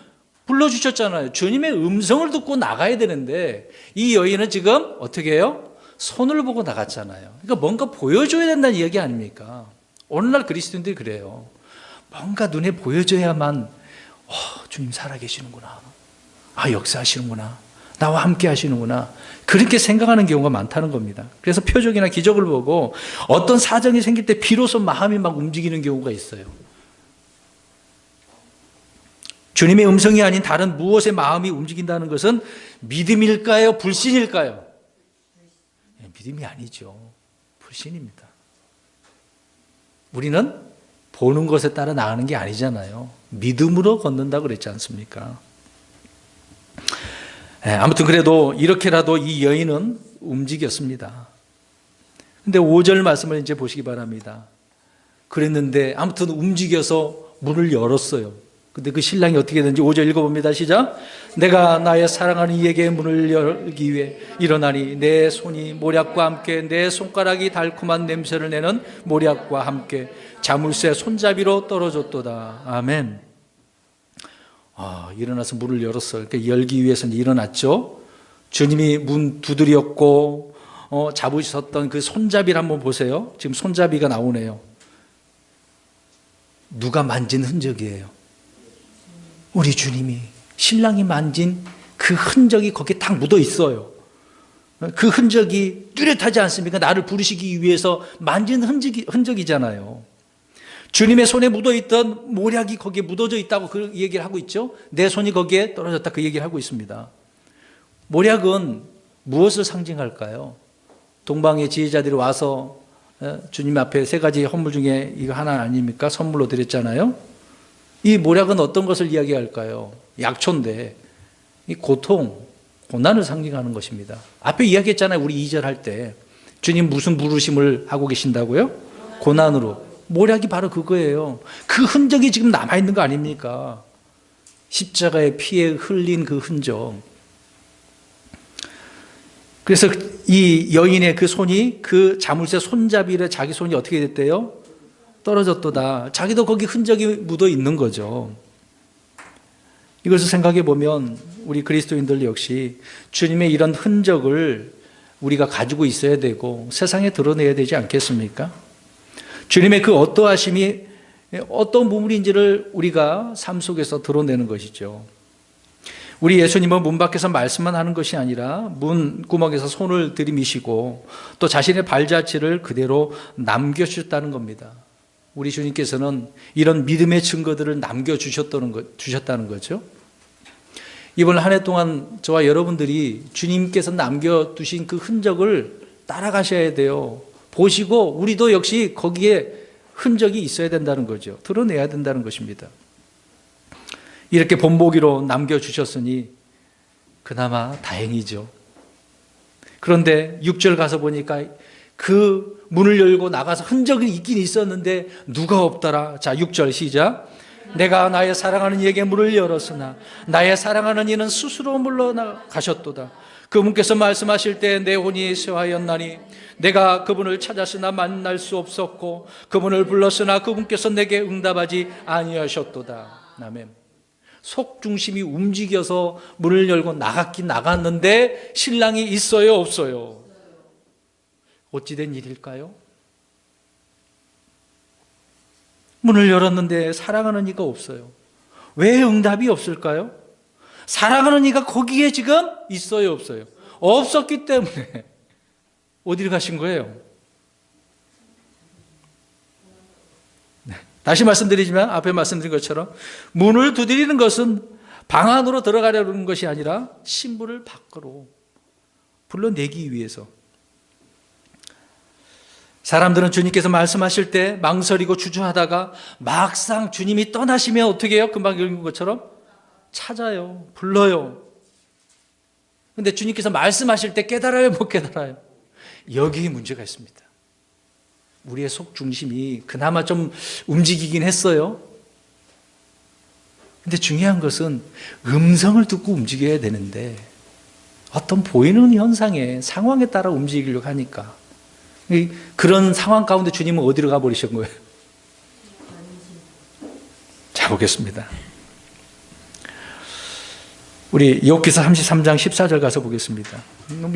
불러주셨잖아요. 주님의 음성을 듣고 나가야 되는데 이 여인은 지금 어떻게 해요? 손을 보고 나갔잖아요. 그러니까 뭔가 보여줘야 된다는 이야기 아닙니까? 오늘날 그리스도인들이 그래요. 뭔가 눈에 보여줘야만 주님 살아계시는구나. 역사하시는구나. 나와 함께 하시는구나. 그렇게 생각하는 경우가 많다는 겁니다. 그래서 표적이나 기적을 보고 어떤 사정이 생길 때 비로소 마음이 막 움직이는 경우가 있어요. 주님의 음성이 아닌 다른 무엇에 마음이 움직인다는 것은 믿음일까요? 불신일까요? 믿음이 아니죠. 불신입니다. 우리는 보는 것에 따라 나가는 게 아니잖아요. 믿음으로 걷는다고 그랬지 않습니까? 아무튼 그래도 이렇게라도 이 여인은 움직였습니다. 근데 5절 말씀을 이제 보시기 바랍니다. 그랬는데 아무튼 움직여서 문을 열었어요. 근데 그 신랑이 어떻게 되는지 5절 읽어봅니다. 시작. 내가 나의 사랑하는 이에게 문을 열기 위해 일어나니 내 손이 모략과 함께 내 손가락이 달콤한 냄새를 내는 모략과 함께 자물쇠 손잡이로 떨어졌도다. 아멘. 일어나서 문을 열었어요. 그러니까 열기 위해서는 일어났죠. 주님이 문 두드렸고 잡으셨던 그 손잡이를 한번 보세요. 지금 손잡이가 나오네요. 누가 만진 흔적이에요? 우리 주님이, 신랑이 만진 그 흔적이 거기에 딱 묻어 있어요. 그 흔적이 뚜렷하지 않습니까? 나를 부르시기 위해서 만진 흔적이잖아요. 주님의 손에 묻어있던 모략이 거기에 묻어져 있다고 그 얘기를 하고 있죠. 내 손이 거기에 떨어졌다 그 얘기를 하고 있습니다. 모략은 무엇을 상징할까요? 동방의 지혜자들이 와서 주님 앞에 3가지 헌물 중에 이거 하나 아닙니까? 선물로 드렸잖아요. 이 모략은 어떤 것을 이야기할까요? 약초인데 이 고통, 고난을 상징하는 것입니다. 앞에 이야기했잖아요. 우리 2절 할 때 주님 무슨 부르심을 하고 계신다고요? 고난으로. 모략이 바로 그거예요. 그 흔적이 지금 남아있는 거 아닙니까? 십자가의 피에 흘린 그 흔적. 그래서 이 여인의 그 손이 그 자물쇠 손잡이를 자기 손이 어떻게 됐대요? 떨어졌도다. 자기도 거기 흔적이 묻어 있는 거죠. 이것을 생각해 보면 우리 그리스도인들 역시 주님의 이런 흔적을 우리가 가지고 있어야 되고 세상에 드러내야 되지 않겠습니까? 주님의 그 어떠하심이 어떤 부분인지를 우리가 삶 속에서 드러내는 것이죠. 우리 예수님은 문 밖에서 말씀만 하는 것이 아니라 문 구멍에서 손을 들이미시고 또 자신의 발자취를 그대로 남겨주셨다는 겁니다. 우리 주님께서는 이런 믿음의 증거들을 남겨주셨다는 거죠. 이번 한 해 동안 저와 여러분들이 주님께서 남겨두신 그 흔적을 따라가셔야 돼요. 보시고 우리도 역시 거기에 흔적이 있어야 된다는 거죠. 드러내야 된다는 것입니다. 이렇게 본보기로 남겨주셨으니 그나마 다행이죠. 그런데 6절 가서 보니까 그 문을 열고 나가서 흔적이 있긴 있었는데 누가 없더라. 자, 6절 시작. 내가 나의 사랑하는 이에게 문을 열었으나 나의 사랑하는 이는 스스로 물러나가셨도다. 그분께서 말씀하실 때 내 혼이 쇠하였나니 내가 그분을 찾았으나 만날 수 없었고 그분을 불렀으나 그분께서 내게 응답하지 아니하셨도다. 아멘. 속중심이 움직여서 문을 열고 나갔긴 나갔는데 신랑이 있어요, 없어요? 어찌된 일일까요? 문을 열었는데 사랑하는 이가 없어요. 왜 응답이 없을까요? 사랑하는 이가 거기에 지금 있어요, 없어요? 없었기 때문에 어디를 가신 거예요? 다시 말씀드리지만 앞에 말씀드린 것처럼 문을 두드리는 것은 방 안으로 들어가려는 것이 아니라 신부를 밖으로 불러내기 위해서. 사람들은 주님께서 말씀하실 때 망설이고 주저하다가 막상 주님이 떠나시면 어떻게 해요? 금방 읽은 것처럼 찾아요, 불러요. 그런데 주님께서 말씀하실 때 깨달아요, 못 깨달아요? 여기에 문제가 있습니다. 우리의 속 중심이 그나마 좀 움직이긴 했어요. 근데 중요한 것은 음성을 듣고 움직여야 되는데 어떤 보이는 현상에 상황에 따라 움직이려고 하니까 그런 상황 가운데 주님은 어디로 가버리신 거예요? 자, 보겠습니다. 우리 욥기서 33장 14절 가서 보겠습니다.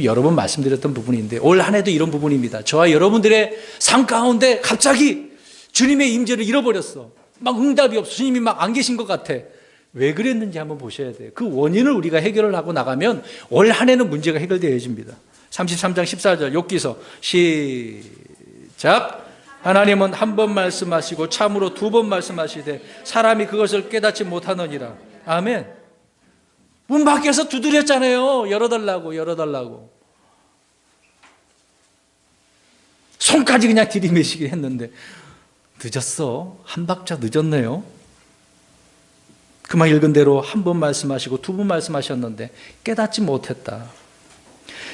여러 번 말씀드렸던 부분인데 올 한 해도 이런 부분입니다. 저와 여러분들의 삶 가운데 갑자기 주님의 임재를 잃어버렸어. 막 응답이 없어. 주님이 막 안 계신 것 같아. 왜 그랬는지 한번 보셔야 돼요. 그 원인을 우리가 해결을 하고 나가면 올 한 해는 문제가 해결되어집니다. 33장 14절 욥기서 시작. 하나님은 한 번 말씀하시고 참으로 두 번 말씀하시되 사람이 그것을 깨닫지 못하느니라. 아멘. 문 밖에서 두드렸잖아요. 열어달라고. 손까지 그냥 들이매시게 했는데 늦었어. 한 박자 늦었네요. 그만 읽은 대로 한 번 말씀하시고 두 번 말씀하셨는데 깨닫지 못했다.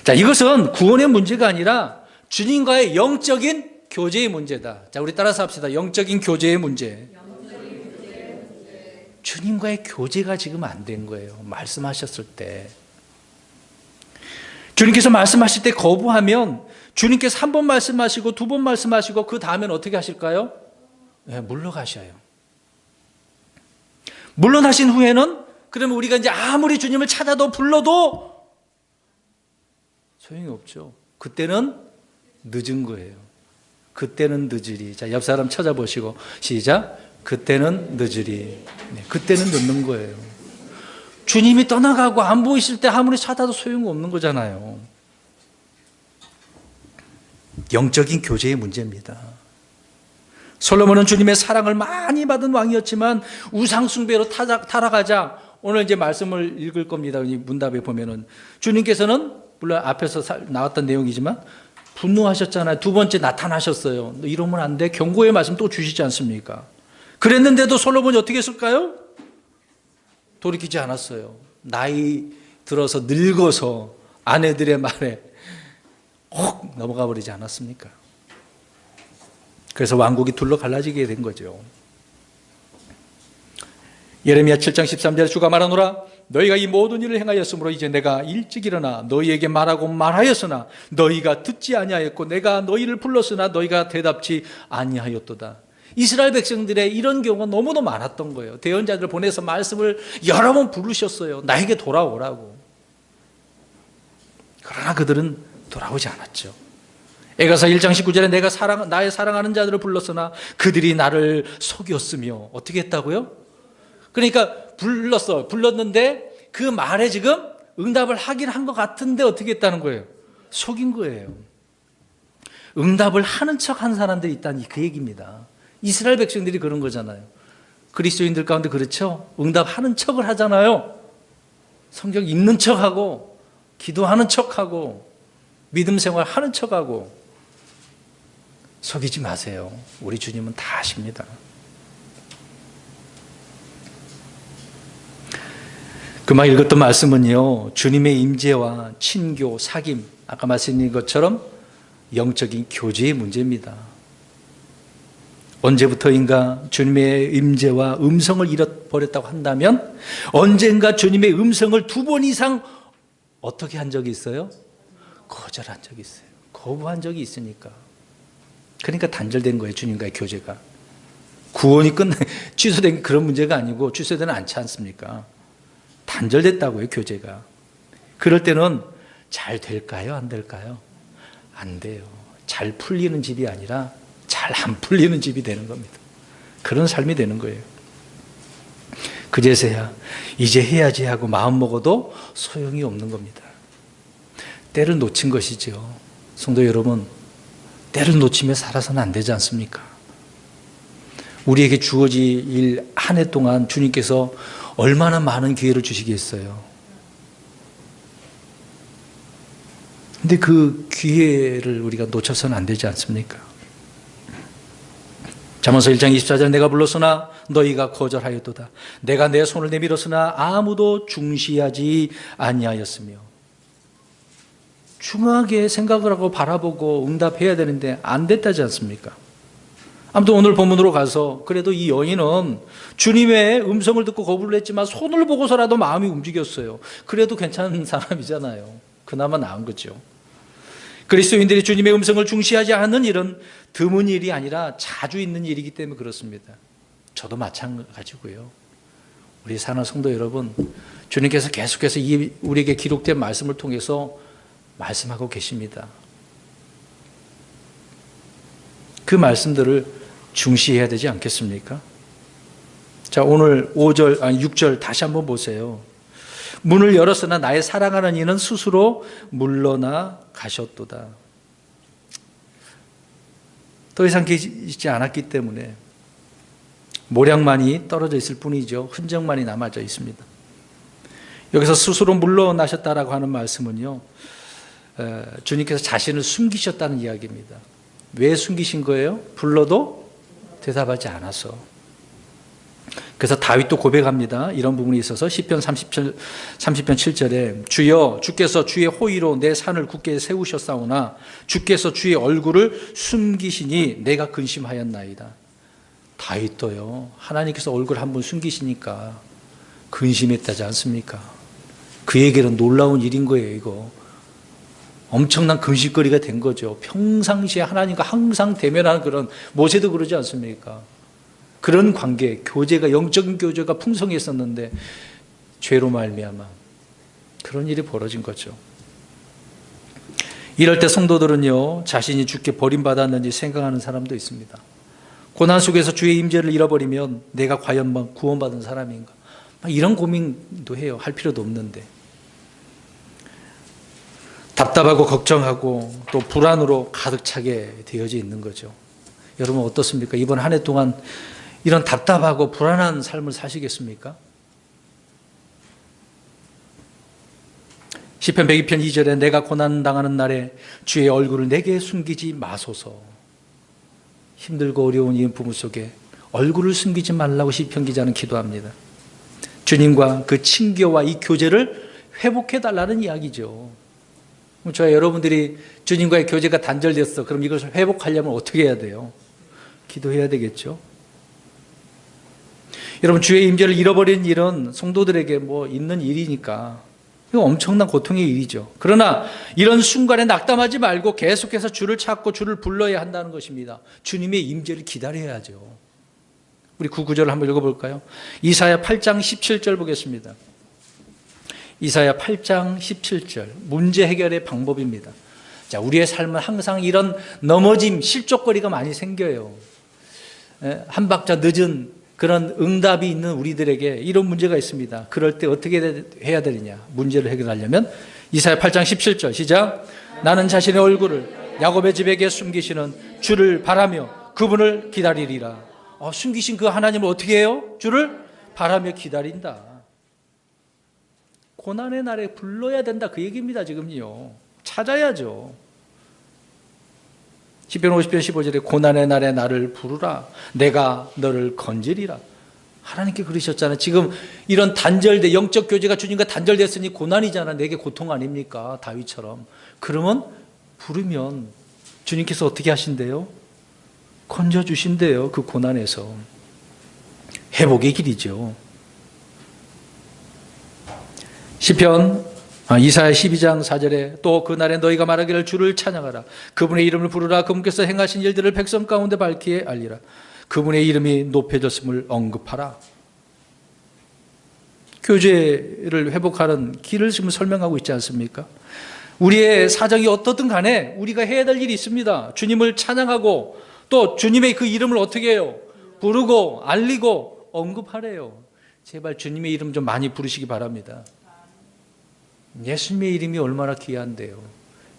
자, 이것은 구원의 문제가 아니라 주님과의 영적인 교제의 문제다. 자, 우리 따라서 합시다. 영적인 교제의 문제. 주님과의 교제가 지금 안 된 거예요. 말씀하셨을 때. 주님께서 말씀하실 때 거부하면 주님께서 한 번 말씀하시고 두 번 말씀하시고 그 다음엔 어떻게 하실까요? 네, 물러가셔요. 물러나신 후에는 그러면 우리가 이제 아무리 주님을 찾아도 불러도 소용이 없죠. 그때는 늦은 거예요. 그때는 늦으리. 자, 옆 사람 찾아보시고 시작. 그때는 늦으리. 네, 그때는 늦는 거예요. 주님이 떠나가고 안 보이실 때 아무리 찾아도 소용없는 거잖아요. 영적인 교제의 문제입니다. 솔로몬은 주님의 사랑을 많이 받은 왕이었지만 우상 숭배로 타락하자 오늘 이제 말씀을 읽을 겁니다. 문답에 보면은 주님께서는 물론 앞에서 나왔던 내용이지만 분노하셨잖아요. 두 번째 나타나셨어요. 너 이러면 안 돼. 경고의 말씀 또 주시지 않습니까? 그랬는데도 솔로몬이 어떻게 했을까요? 돌이키지 않았어요. 나이 들어서 늙어서 아내들의 말에 혹 넘어가 버리지 않았습니까? 그래서 왕국이 둘로 갈라지게 된 거죠. 예레미야 7장 13절에 주가 말하노라 너희가 이 모든 일을 행하였으므로 이제 내가 일찍 일어나 너희에게 말하고 말하였으나 너희가 듣지 아니하였고 내가 너희를 불렀으나 너희가 대답지 아니하였도다. 이스라엘 백성들의 이런 경우가 너무도 많았던 거예요. 대언자들 보내서 말씀을 여러 번 부르셨어요. 나에게 돌아오라고. 그러나 그들은 돌아오지 않았죠. 에가서 1장 19절에 내가 나의 사랑하는 자들을 불렀으나 그들이 나를 속였으며 어떻게 했다고요? 그러니까 불렀는데 그 말에 지금 응답을 하긴 한 것 같은데 어떻게 했다는 거예요? 속인 거예요. 응답을 하는 척 한 사람들이 있다니 그 얘기입니다. 이스라엘 백성들이 그런 거잖아요. 그리스도인들 가운데 그렇죠? 응답하는 척을 하잖아요. 성경 읽는 척하고 기도하는 척하고 믿음 생활하는 척하고. 속이지 마세요. 우리 주님은 다 아십니다. 그만 읽었던 말씀은요, 주님의 임재와 친교, 사귐, 아까 말씀드린 것처럼 영적인 교제의 문제입니다. 언제부터인가 주님의 임재와 음성을 잃어버렸다고 한다면 언젠가 주님의 음성을 2번 이상 어떻게 한 적이 있어요? 거절한 적이 있어요. 거부한 적이 있으니까. 그러니까 단절된 거예요, 주님과의 교제가. 구원이 취소된 그런 문제가 아니고 취소되는 않지 않습니까? 단절됐다고요, 교제가. 그럴 때는 잘 될까요? 안 될까요? 안 돼요. 잘 풀리는 집이 아니라 잘 안 풀리는 집이 되는 겁니다. 그런 삶이 되는 거예요. 그제서야 이제 해야지 하고 마음 먹어도 소용이 없는 겁니다. 때를 놓친 것이죠. 성도 여러분, 때를 놓치며 살아서는 안 되지 않습니까? 우리에게 주어질 한 해 동안 주님께서 얼마나 많은 기회를 주시겠어요. 근데 그 기회를 우리가 놓쳐서는 안 되지 않습니까? 잠언서 1장 24절 내가 불렀으나 너희가 거절하였도다. 내가 내 손을 내밀었으나 아무도 중시하지 아니하였으며. 중요하게 생각을 하고 바라보고 응답해야 되는데 안 됐다지 않습니까? 아무튼 오늘 본문으로 가서 그래도 이 여인은 주님의 음성을 듣고 거부를 했지만 손을 보고서라도 마음이 움직였어요. 그래도 괜찮은 사람이잖아요. 그나마 나은 거죠. 그리스도인들이 주님의 음성을 중시하지 않는 일은 드문 일이 아니라 자주 있는 일이기 때문에 그렇습니다. 저도 마찬가지고요. 우리 사랑하는 성도 여러분, 주님께서 계속해서 우리에게 기록된 말씀을 통해서 말씀하고 계십니다. 그 말씀들을 중시해야 되지 않겠습니까? 자, 오늘 6절 다시 한번 보세요. 문을 열었으나 나의 사랑하는 이는 스스로 물러나 가셨도다. 더 이상 계시지 않았기 때문에 모량만이 떨어져 있을 뿐이죠. 흔적만이 남아져 있습니다. 여기서 스스로 물러나셨다라고 하는 말씀은요, 주님께서 자신을 숨기셨다는 이야기입니다. 왜 숨기신 거예요? 불러도 대답하지 않아서. 그래서 다윗도 고백합니다. 이런 부분이 있어서 시편 30편 7절에 주여 주께서 주의 호의로 내 산을 굳게 세우셨사오나 주께서 주의 얼굴을 숨기시니 내가 근심하였나이다. 다윗도요, 하나님께서 얼굴 한번 숨기시니까 근심했다지 않습니까? 그에게는 놀라운 일인 거예요. 이거 엄청난 근심거리가 된 거죠. 평상시에 하나님과 항상 대면하는 그런, 모세도 그러지 않습니까? 그런 관계, 교제가, 영적인 교제가 풍성했었는데 죄로 말미암아 그런 일이 벌어진 거죠. 이럴 때 성도들은요, 자신이 주께 버림받았는지 생각하는 사람도 있습니다. 고난 속에서 주의 임재를 잃어버리면 내가 과연 구원받은 사람인가, 이런 고민도 해요. 할 필요도 없는데. 답답하고 걱정하고 또 불안으로 가득 차게 되어져 있는 거죠. 여러분 어떻습니까? 이번 한 해 동안 이런 답답하고 불안한 삶을 사시겠습니까? 시편 102편 2절에 내가 고난당하는 날에 주의 얼굴을 내게 숨기지 마소서. 힘들고 어려운 이 부부 속에 얼굴을 숨기지 말라고 시편 기자는 기도합니다. 주님과 그 친교와 이 교제를 회복해달라는 이야기죠. 저와 여러분들이 주님과의 교제가 단절됐어. 그럼 이것을 회복하려면 어떻게 해야 돼요? 기도해야 되겠죠. 여러분, 주의 임재를 잃어버린 일은 성도들에게 있는 일이니까 이거 엄청난 고통의 일이죠. 그러나 이런 순간에 낙담하지 말고 계속해서 주를 찾고 주를 불러야 한다는 것입니다. 주님의 임재를 기다려야죠. 우리 9절을 한번 읽어볼까요? 이사야 8장 17절 보겠습니다. 이사야 8장 17절, 문제 해결의 방법입니다. 자, 우리의 삶은 항상 이런 넘어짐, 실족거리가 많이 생겨요. 한 박자 늦은 그런 응답이 있는 우리들에게 이런 문제가 있습니다. 그럴 때 어떻게 해야 되느냐? 문제를 해결하려면 이사야 8장 17절 시작. 나는 자신의 얼굴을 야곱의 집에게 숨기시는 주를 바라며 그분을 기다리리라. 숨기신 그 하나님을 어떻게 해요? 주를 바라며 기다린다. 고난의 날에 불러야 된다, 그 얘기입니다. 지금요 찾아야죠. 시편 50편 15절에 고난의 날에 나를 부르라 내가 너를 건지리라. 하나님께 그러셨잖아요. 지금 이런 단절돼, 영적 교제가 주님과 단절됐으니 고난이잖아. 내게 고통 아닙니까? 다윗처럼. 그러면 부르면 주님께서 어떻게 하신대요? 건져주신대요. 그 고난에서. 회복의 길이죠. 시편 이사야 12장 4절에 또 그날에 너희가 말하기를 주를 찬양하라. 그분의 이름을 부르라. 그분께서 행하신 일들을 백성 가운데 밝히게 알리라. 그분의 이름이 높여졌음을 언급하라. 교제를 회복하는 길을 지금 설명하고 있지 않습니까? 우리의 사정이 어떻든 간에 우리가 해야 될 일이 있습니다. 주님을 찬양하고 또 주님의 그 이름을 어떻게 해요? 부르고 알리고 언급하래요. 제발 주님의 이름 좀 많이 부르시기 바랍니다. 예수님의 이름이 얼마나 귀한데요.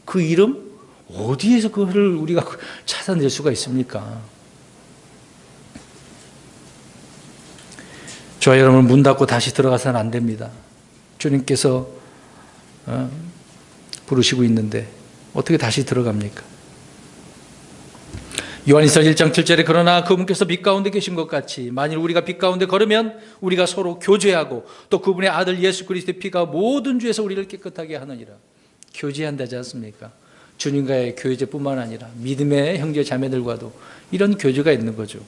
그 이름 어디에서 그거를 우리가 찾아낼 수가 있습니까? 저와 여러분, 문 닫고 다시 들어가서는 안 됩니다. 주님께서 부르시고 있는데 어떻게 다시 들어갑니까? 요한일서 1장 7절에 그러나 그분께서 빛 가운데 계신 것 같이 만일 우리가 빛 가운데 걸으면 우리가 서로 교제하고 또 그분의 아들 예수 그리스도의 피가 모든 죄에서 우리를 깨끗하게 하느니라. 교제한다지 않습니까? 주님과의 교제뿐만 아니라 믿음의 형제 자매들과도 이런 교제가 있는 거죠.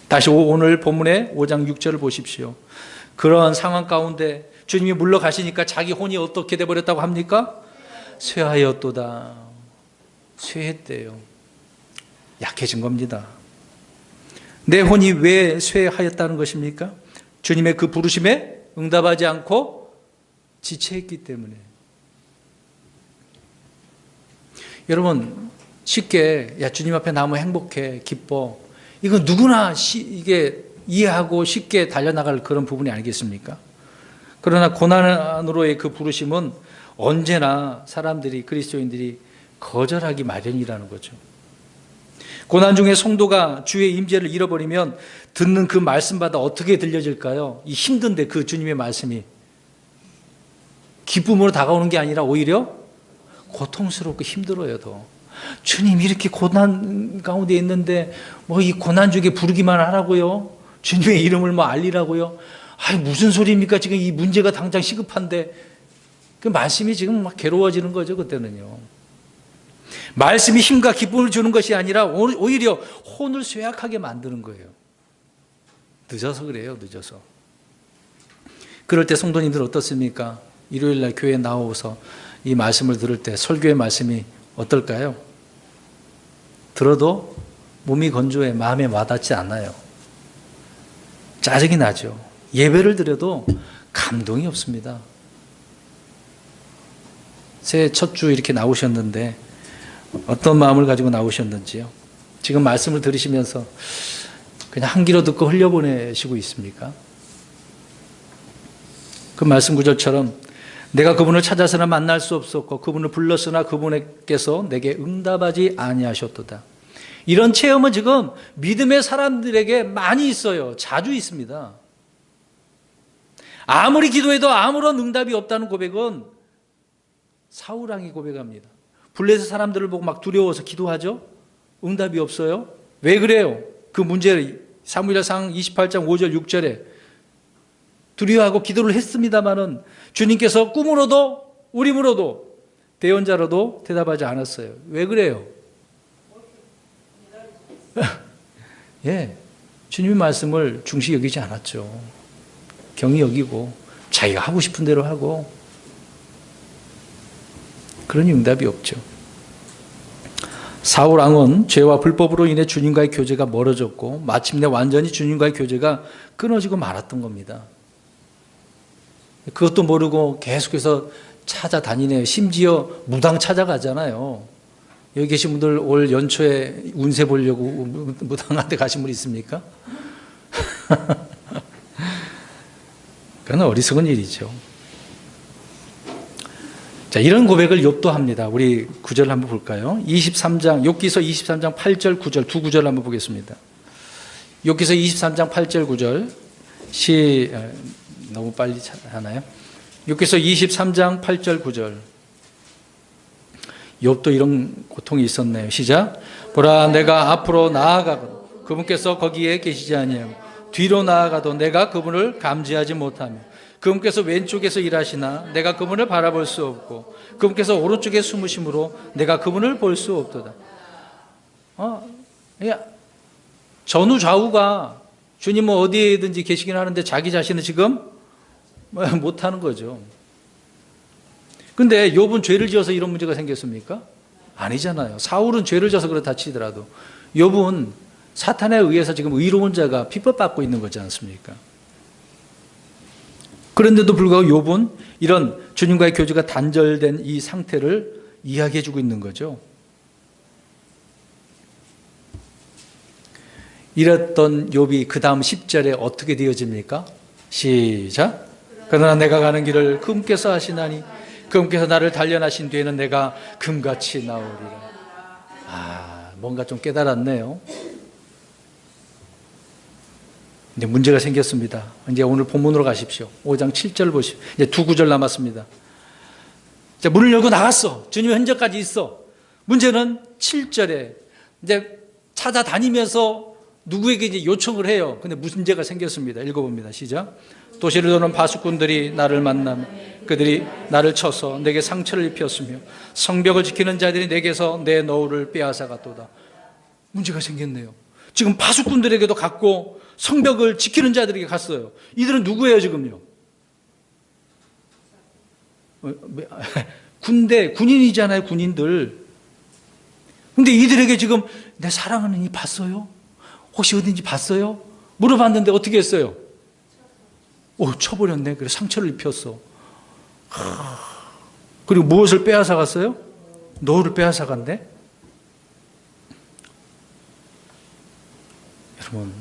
다시 오늘 본문의 5장 6절을 보십시오. 그러한 상황 가운데 주님이 물러가시니까 자기 혼이 어떻게 돼버렸다고 합니까? 쇠하였도다. 쇠했대요. 약해진 겁니다. 내 혼이 왜 쇠하였다는 것입니까? 주님의 그 부르심에 응답하지 않고 지체했기 때문에. 여러분, 쉽게 주님 앞에 나오면 행복해, 기뻐, 이거 누구나 이게 이해하고 쉽게 달려나갈 그런 부분이 아니겠습니까? 그러나 고난으로의 그 부르심은 언제나 사람들이, 그리스도인들이 거절하기 마련이라는 거죠. 고난 중에 성도가 주의 임재를 잃어버리면 듣는 그 말씀마다 어떻게 들려질까요? 이 힘든데 그 주님의 말씀이 기쁨으로 다가오는 게 아니라 오히려 고통스럽고 힘들어요. 더 주님 이렇게 고난 가운데 있는데 이 고난 중에 부르기만 하라고요? 주님의 이름을 알리라고요? 무슨 소리입니까? 지금 이 문제가 당장 시급한데. 그 말씀이 지금 막 괴로워지는 거죠. 그때는요. 말씀이 힘과 기쁨을 주는 것이 아니라 오히려 혼을 쇠약하게 만드는 거예요. 늦어서 그래요. 늦어서. 그럴 때 성도님들 어떻습니까? 일요일날 교회에 나와서 이 말씀을 들을 때 설교의 말씀이 어떨까요? 들어도 몸이 건조해 마음에 와닿지 않아요. 짜증이 나죠. 예배를 드려도 감동이 없습니다. 새해 첫 주 이렇게 나오셨는데 어떤 마음을 가지고 나오셨는지요? 지금 말씀을 들으시면서 그냥 한 귀로 듣고 흘려보내시고 있습니까? 그 말씀 구절처럼 내가 그분을 찾아서는 만날 수 없었고 그분을 불렀으나 그분께서 내게 응답하지 아니하셨도다. 이런 체험은 지금 믿음의 사람들에게 많이 있어요. 자주 있습니다. 아무리 기도해도 아무런 응답이 없다는 고백은 사울왕이 고백합니다. 블레셋 사람들을 보고 막 두려워서 기도하죠. 응답이 없어요. 왜 그래요? 그 문제를 사무엘상 28장 5절 6절에 두려워하고 기도를 했습니다마는 주님께서 꿈으로도 우림으로도 대언자로도 대답하지 않았어요. 왜 그래요? 예, 주님의 말씀을 중시 여기지 않았죠. 경히 여기고 자기가 하고 싶은 대로 하고 그런 응답이 없죠. 사울 왕은 죄와 불법으로 인해 주님과의 교제가 멀어졌고 마침내 완전히 주님과의 교제가 끊어지고 말았던 겁니다. 그것도 모르고 계속해서 찾아다니네요. 심지어 무당 찾아가잖아요. 여기 계신 분들 올 연초에 운세 보려고 무당한테 가신 분 있습니까? 그건 어리석은 일이죠. 자, 이런 고백을 욥도 합니다. 우리 구절 한번 볼까요? 23장, 욥기서 23장 8절 9절 두 구절 한번 보겠습니다. 욥기서 23장 8절 9절 너무 빨리 하나요? 욥기서 23장 8절 9절 욥도 이런 고통이 있었네요. 시작. 보라, 내가 앞으로 나아가고 그분께서 거기에 계시지 아니하고 뒤로 나아가도 내가 그분을 감지하지 못하며 그분께서 왼쪽에서 일하시나 내가 그분을 바라볼 수 없고 그분께서 오른쪽에 숨으심으로 내가 그분을 볼 수 없도다. 전후 좌우가 주님은 어디에든지 계시긴 하는데 자기 자신은 지금 못하는 거죠. 근데 욥은 죄를 지어서 이런 문제가 생겼습니까? 아니잖아요. 사울은 죄를 져서 그렇다 치더라도 욥은 사탄에 의해서 지금 의로운 자가 핍박받고 있는 거지 않습니까? 그런데도 불구하고 욥은 이런 주님과의 교제가 단절된 이 상태를 이야기해 주고 있는 거죠. 이랬던 욥이 그 다음 10절에 어떻게 되어집니까? 시작. 그러나 내가 가는 길을 그분께서 하시나니 그분께서 나를 단련하신 뒤에는 내가 금같이 나오리라. 뭔가 좀 깨달았네요. 이제 문제가 생겼습니다. 이제 오늘 본문으로 가십시오. 5장 7절 보십시오. 이제 두 구절 남았습니다. 자, 문을 열고 나갔어. 주님 현재까지 있어. 문제는 7절에 이제 찾아다니면서 누구에게 이제 요청을 해요. 근데 문제가 생겼습니다. 읽어봅니다. 시작. 도시를 도는 바수꾼들이 나를 만나며 그들이 나를 쳐서 내게 상처를 입혔으며 성벽을 지키는 자들이 내게서 내 너울을 빼앗아갔도다. 문제가 생겼네요. 지금 바수꾼들에게도 갔고 성벽을 지키는 자들에게 갔어요. 이들은 누구예요 지금요? 군인이잖아요, 군인들. 근데 이들에게 지금 내 사랑하는 이 봤어요? 혹시 어딘지 봤어요? 물어봤는데 어떻게 했어요? 쳐버렸네. 그래서 상처를 입혔어. 그리고 무엇을 빼앗아 갔어요? 노를 빼앗아 간대. 여러분,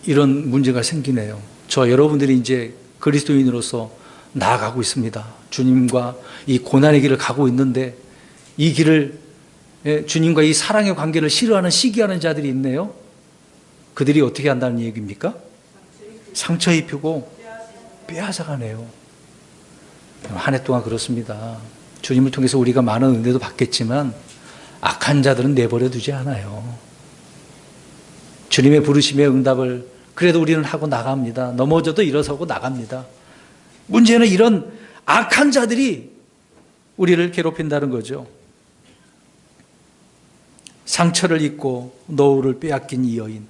이런 문제가 생기네요. 저 여러분들이 이제 그리스도인으로서 나아가고 있습니다. 주님과 이 고난의 길을 가고 있는데 이 길을 주님과 이 사랑의 관계를 싫어하는 시기하는 자들이 있네요. 그들이 어떻게 한다는 얘기입니까? 상처 입히고 빼앗아가네요. 한 해 동안 그렇습니다. 주님을 통해서 우리가 많은 은혜도 받겠지만 악한 자들은 내버려 두지 않아요. 주님의 부르심의 응답을 그래도 우리는 하고 나갑니다. 넘어져도 일어서고 나갑니다. 문제는 이런 악한 자들이 우리를 괴롭힌다는 거죠. 상처를 입고 노후를 빼앗긴 이 여인.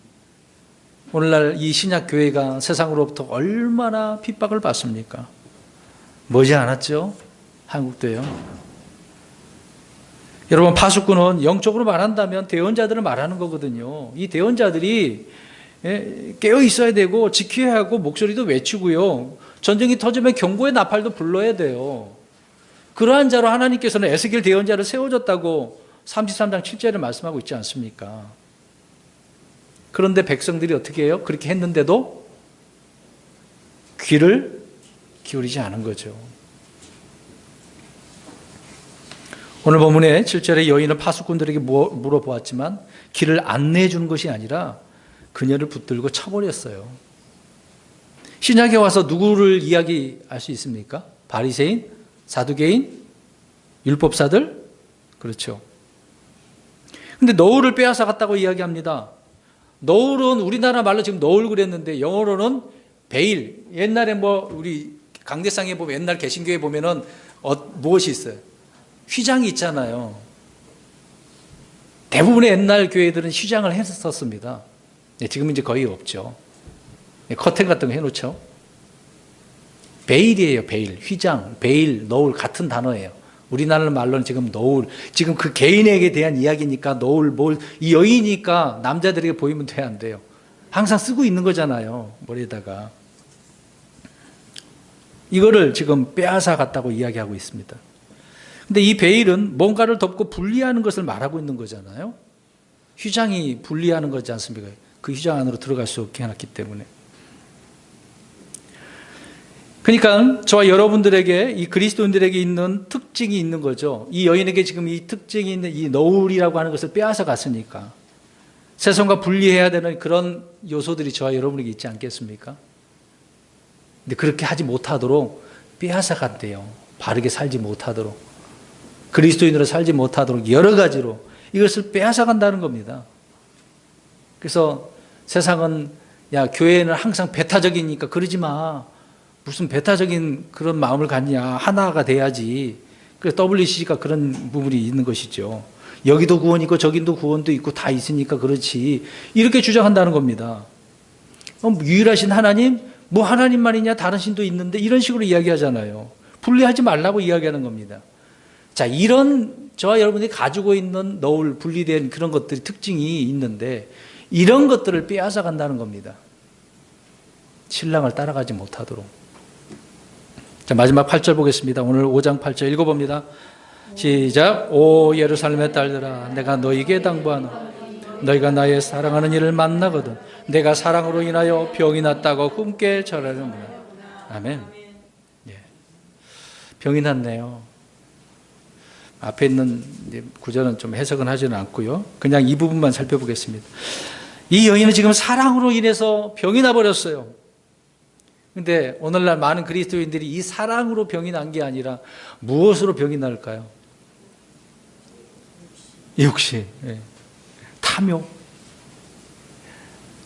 오늘날 이 신약교회가 세상으로부터 얼마나 핍박을 받습니까? 머지않았죠? 한국도요. 여러분, 파수꾼은 영적으로 말한다면 대언자들을 말하는 거거든요. 이 대언자들이 깨어 있어야 되고 지켜야 하고 목소리도 외치고요. 전쟁이 터지면 경고의 나팔도 불러야 돼요. 그러한 자로 하나님께서는 에스겔 대언자를 세워줬다고 33장 7절에 말씀하고 있지 않습니까? 그런데 백성들이 어떻게 해요? 그렇게 했는데도 귀를 기울이지 않은 거죠. 오늘 본문의 7절에 여인은 파수꾼들에게 물어보았지만 길을 안내해 주는 것이 아니라 그녀를 붙들고 쳐버렸어요. 신약에 와서 누구를 이야기할 수 있습니까? 바리새인? 사두개인? 율법사들? 그렇죠. 근데 너울을 빼앗아 갔다고 이야기합니다. 노을은 우리나라 말로 지금 노을 그랬는데 영어로는 베일. 옛날에 뭐 우리 강대상에 보면 옛날 개신교에 보면은 무엇이 있어요? 휘장이 있잖아요. 대부분의 옛날 교회들은 휘장을 했었습니다. 지금은 이제 거의 없죠. 커튼 같은 거 해놓죠. 베일이에요, 베일. 휘장, 베일, 노을 같은 단어예요. 우리나라 말로는 지금 노을, 지금 그 개인에게 대한 이야기니까 노을, 이 여인이니까 남자들에게 보이면 돼, 안 돼요? 항상 쓰고 있는 거잖아요, 머리에다가. 이거를 지금 빼앗아 갔다고 이야기하고 있습니다. 근데 이 베일은 뭔가를 덮고 분리하는 것을 말하고 있는 거잖아요. 휘장이 분리하는 거지 않습니까? 그 휘장 안으로 들어갈 수 없게 해놨기 때문에. 그러니까 저와 여러분들에게, 이 그리스도인들에게 있는 특징이 있는 거죠. 이 여인에게 지금 이 특징이 있는 이 노을이라고 하는 것을 빼앗아 갔으니까 세상과 분리해야 되는 그런 요소들이 저와 여러분에게 있지 않겠습니까? 근데 그렇게 하지 못하도록 빼앗아 갔대요. 바르게 살지 못하도록, 그리스도인으로 살지 못하도록 여러 가지로 이것을 빼앗아 간다는 겁니다. 그래서 세상은 야, 교회는 항상 배타적이니까 그러지 마. 무슨 배타적인 그런 마음을 갖냐. 하나가 돼야지. 그래서 WCC가 그런 부분이 있는 것이죠. 여기도 구원 있고 저기도 구원도 있고 다 있으니까 그렇지. 이렇게 주장한다는 겁니다. 유일하신 하나님, 뭐 하나님만이냐, 다른 신도 있는데 이런 식으로 이야기하잖아요. 분리하지 말라고 이야기하는 겁니다. 자, 이런 저와 여러분이 가지고 있는 노을, 분리된 그런 것들이 특징이 있는데 이런 것들을 빼앗아 간다는 겁니다. 신랑을 따라가지 못하도록. 자, 마지막 8절 보겠습니다. 오늘 5장 8절 읽어봅니다. 시작. 오 예루살렘의 딸들아, 내가 너희에게 당부하노라. 너희가 나의 사랑하는 이를 만나거든 내가 사랑으로 인하여 병이 났다고 꿈깨 절하는구나. 아멘. 예. 병이 났네요. 앞에 있는 구절은 좀 해석은 하지는 않고요. 그냥 이 부분만 살펴보겠습니다. 이 여인은 지금 사랑으로 인해서 병이 나버렸어요. 근데 오늘날 많은 그리스도인들이 이 사랑으로 병이 난 게 아니라 무엇으로 병이 날까요? 욕심, 예. 탐욕.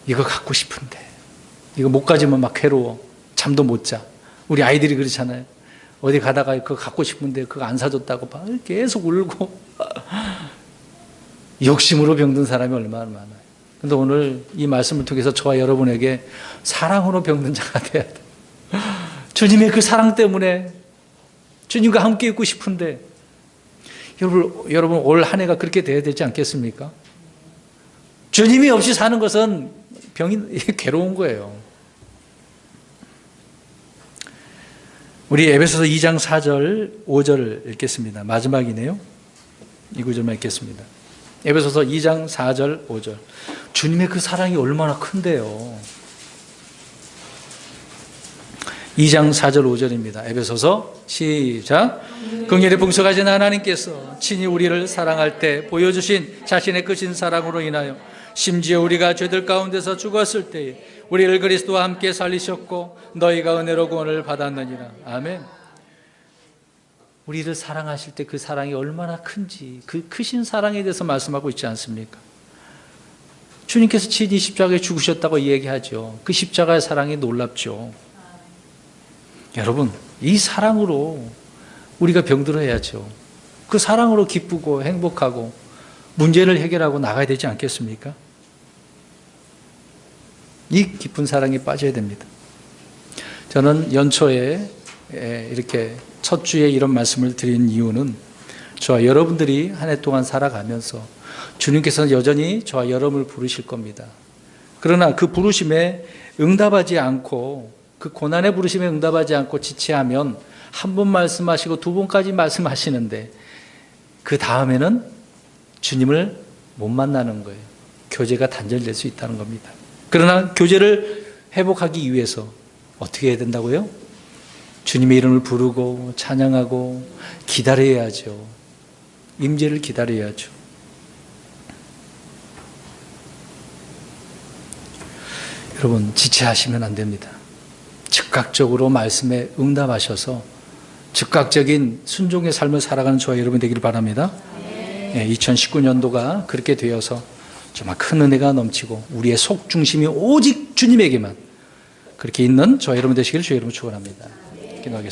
이거 갖고 싶은데 이거 못 가지면 막 괴로워. 잠도 못 자. 우리 아이들이 그렇잖아요. 어디 가다가 그거 갖고 싶은데 그거 안 사줬다고 계속 울고 욕심으로 병든 사람이 얼마나 많아요. 그런데 오늘 이 말씀을 통해서 저와 여러분에게 사랑으로 병든 자가 돼야 돼. 주님의 그 사랑 때문에 주님과 함께 있고 싶은데 여러분 올 한 해가 그렇게 돼야 되지 않겠습니까? 주님이 없이 사는 것은 괴로운 거예요. 우리 에베소서 2장 4절 5절을 읽겠습니다. 마지막이네요. 이 구절만 읽겠습니다. 에베소서 2장 4절 5절. 주님의 그 사랑이 얼마나 큰데요. 2장 4절 5절입니다. 에베소서 시작. 긍휼에 풍성하신 하나님께서 친히 우리를 사랑할 때 보여주신 자신의 크신 사랑으로 인하여 심지어 우리가 죄들 가운데서 죽었을 때에 우리를 그리스도와 함께 살리셨고 너희가 은혜로 구원을 받았느니라. 아멘. 우리를 사랑하실 때 그 사랑이 얼마나 큰지, 그 크신 사랑에 대해서 말씀하고 있지 않습니까? 주님께서 친히 십자가에 죽으셨다고 얘기하죠. 그 십자가의 사랑이 놀랍죠. 여러분, 이 사랑으로 우리가 병들어야죠. 그 사랑으로 기쁘고 행복하고 문제를 해결하고 나가야 되지 않겠습니까? 이 깊은 사랑에 빠져야 됩니다. 저는 연초에 이렇게 첫 주에 이런 말씀을 드린 이유는 저와 여러분들이 한 해 동안 살아가면서 주님께서는 여전히 저와 여러분을 부르실 겁니다. 그러나 그 부르심에 응답하지 않고, 그 고난의 부르심에 응답하지 않고 지체하면 한 번 말씀하시고 두 번까지 말씀하시는데 그 다음에는 주님을 못 만나는 거예요. 교제가 단절될 수 있다는 겁니다. 그러나 교제를 회복하기 위해서 어떻게 해야 된다고요? 주님의 이름을 부르고 찬양하고 기다려야죠. 임재를 기다려야죠. 여러분, 지체하시면 안 됩니다. 즉각적으로 말씀에 응답하셔서 즉각적인 순종의 삶을 살아가는 저와 여러분 되기를 바랍니다. 2019년도가 그렇게 되어서 정말 큰 은혜가 넘치고 우리의 속 중심이 오직 주님에게만 그렇게 있는 저와 여러분 되시기를 주의 이름으로 축원합니다. 기도하겠습니다.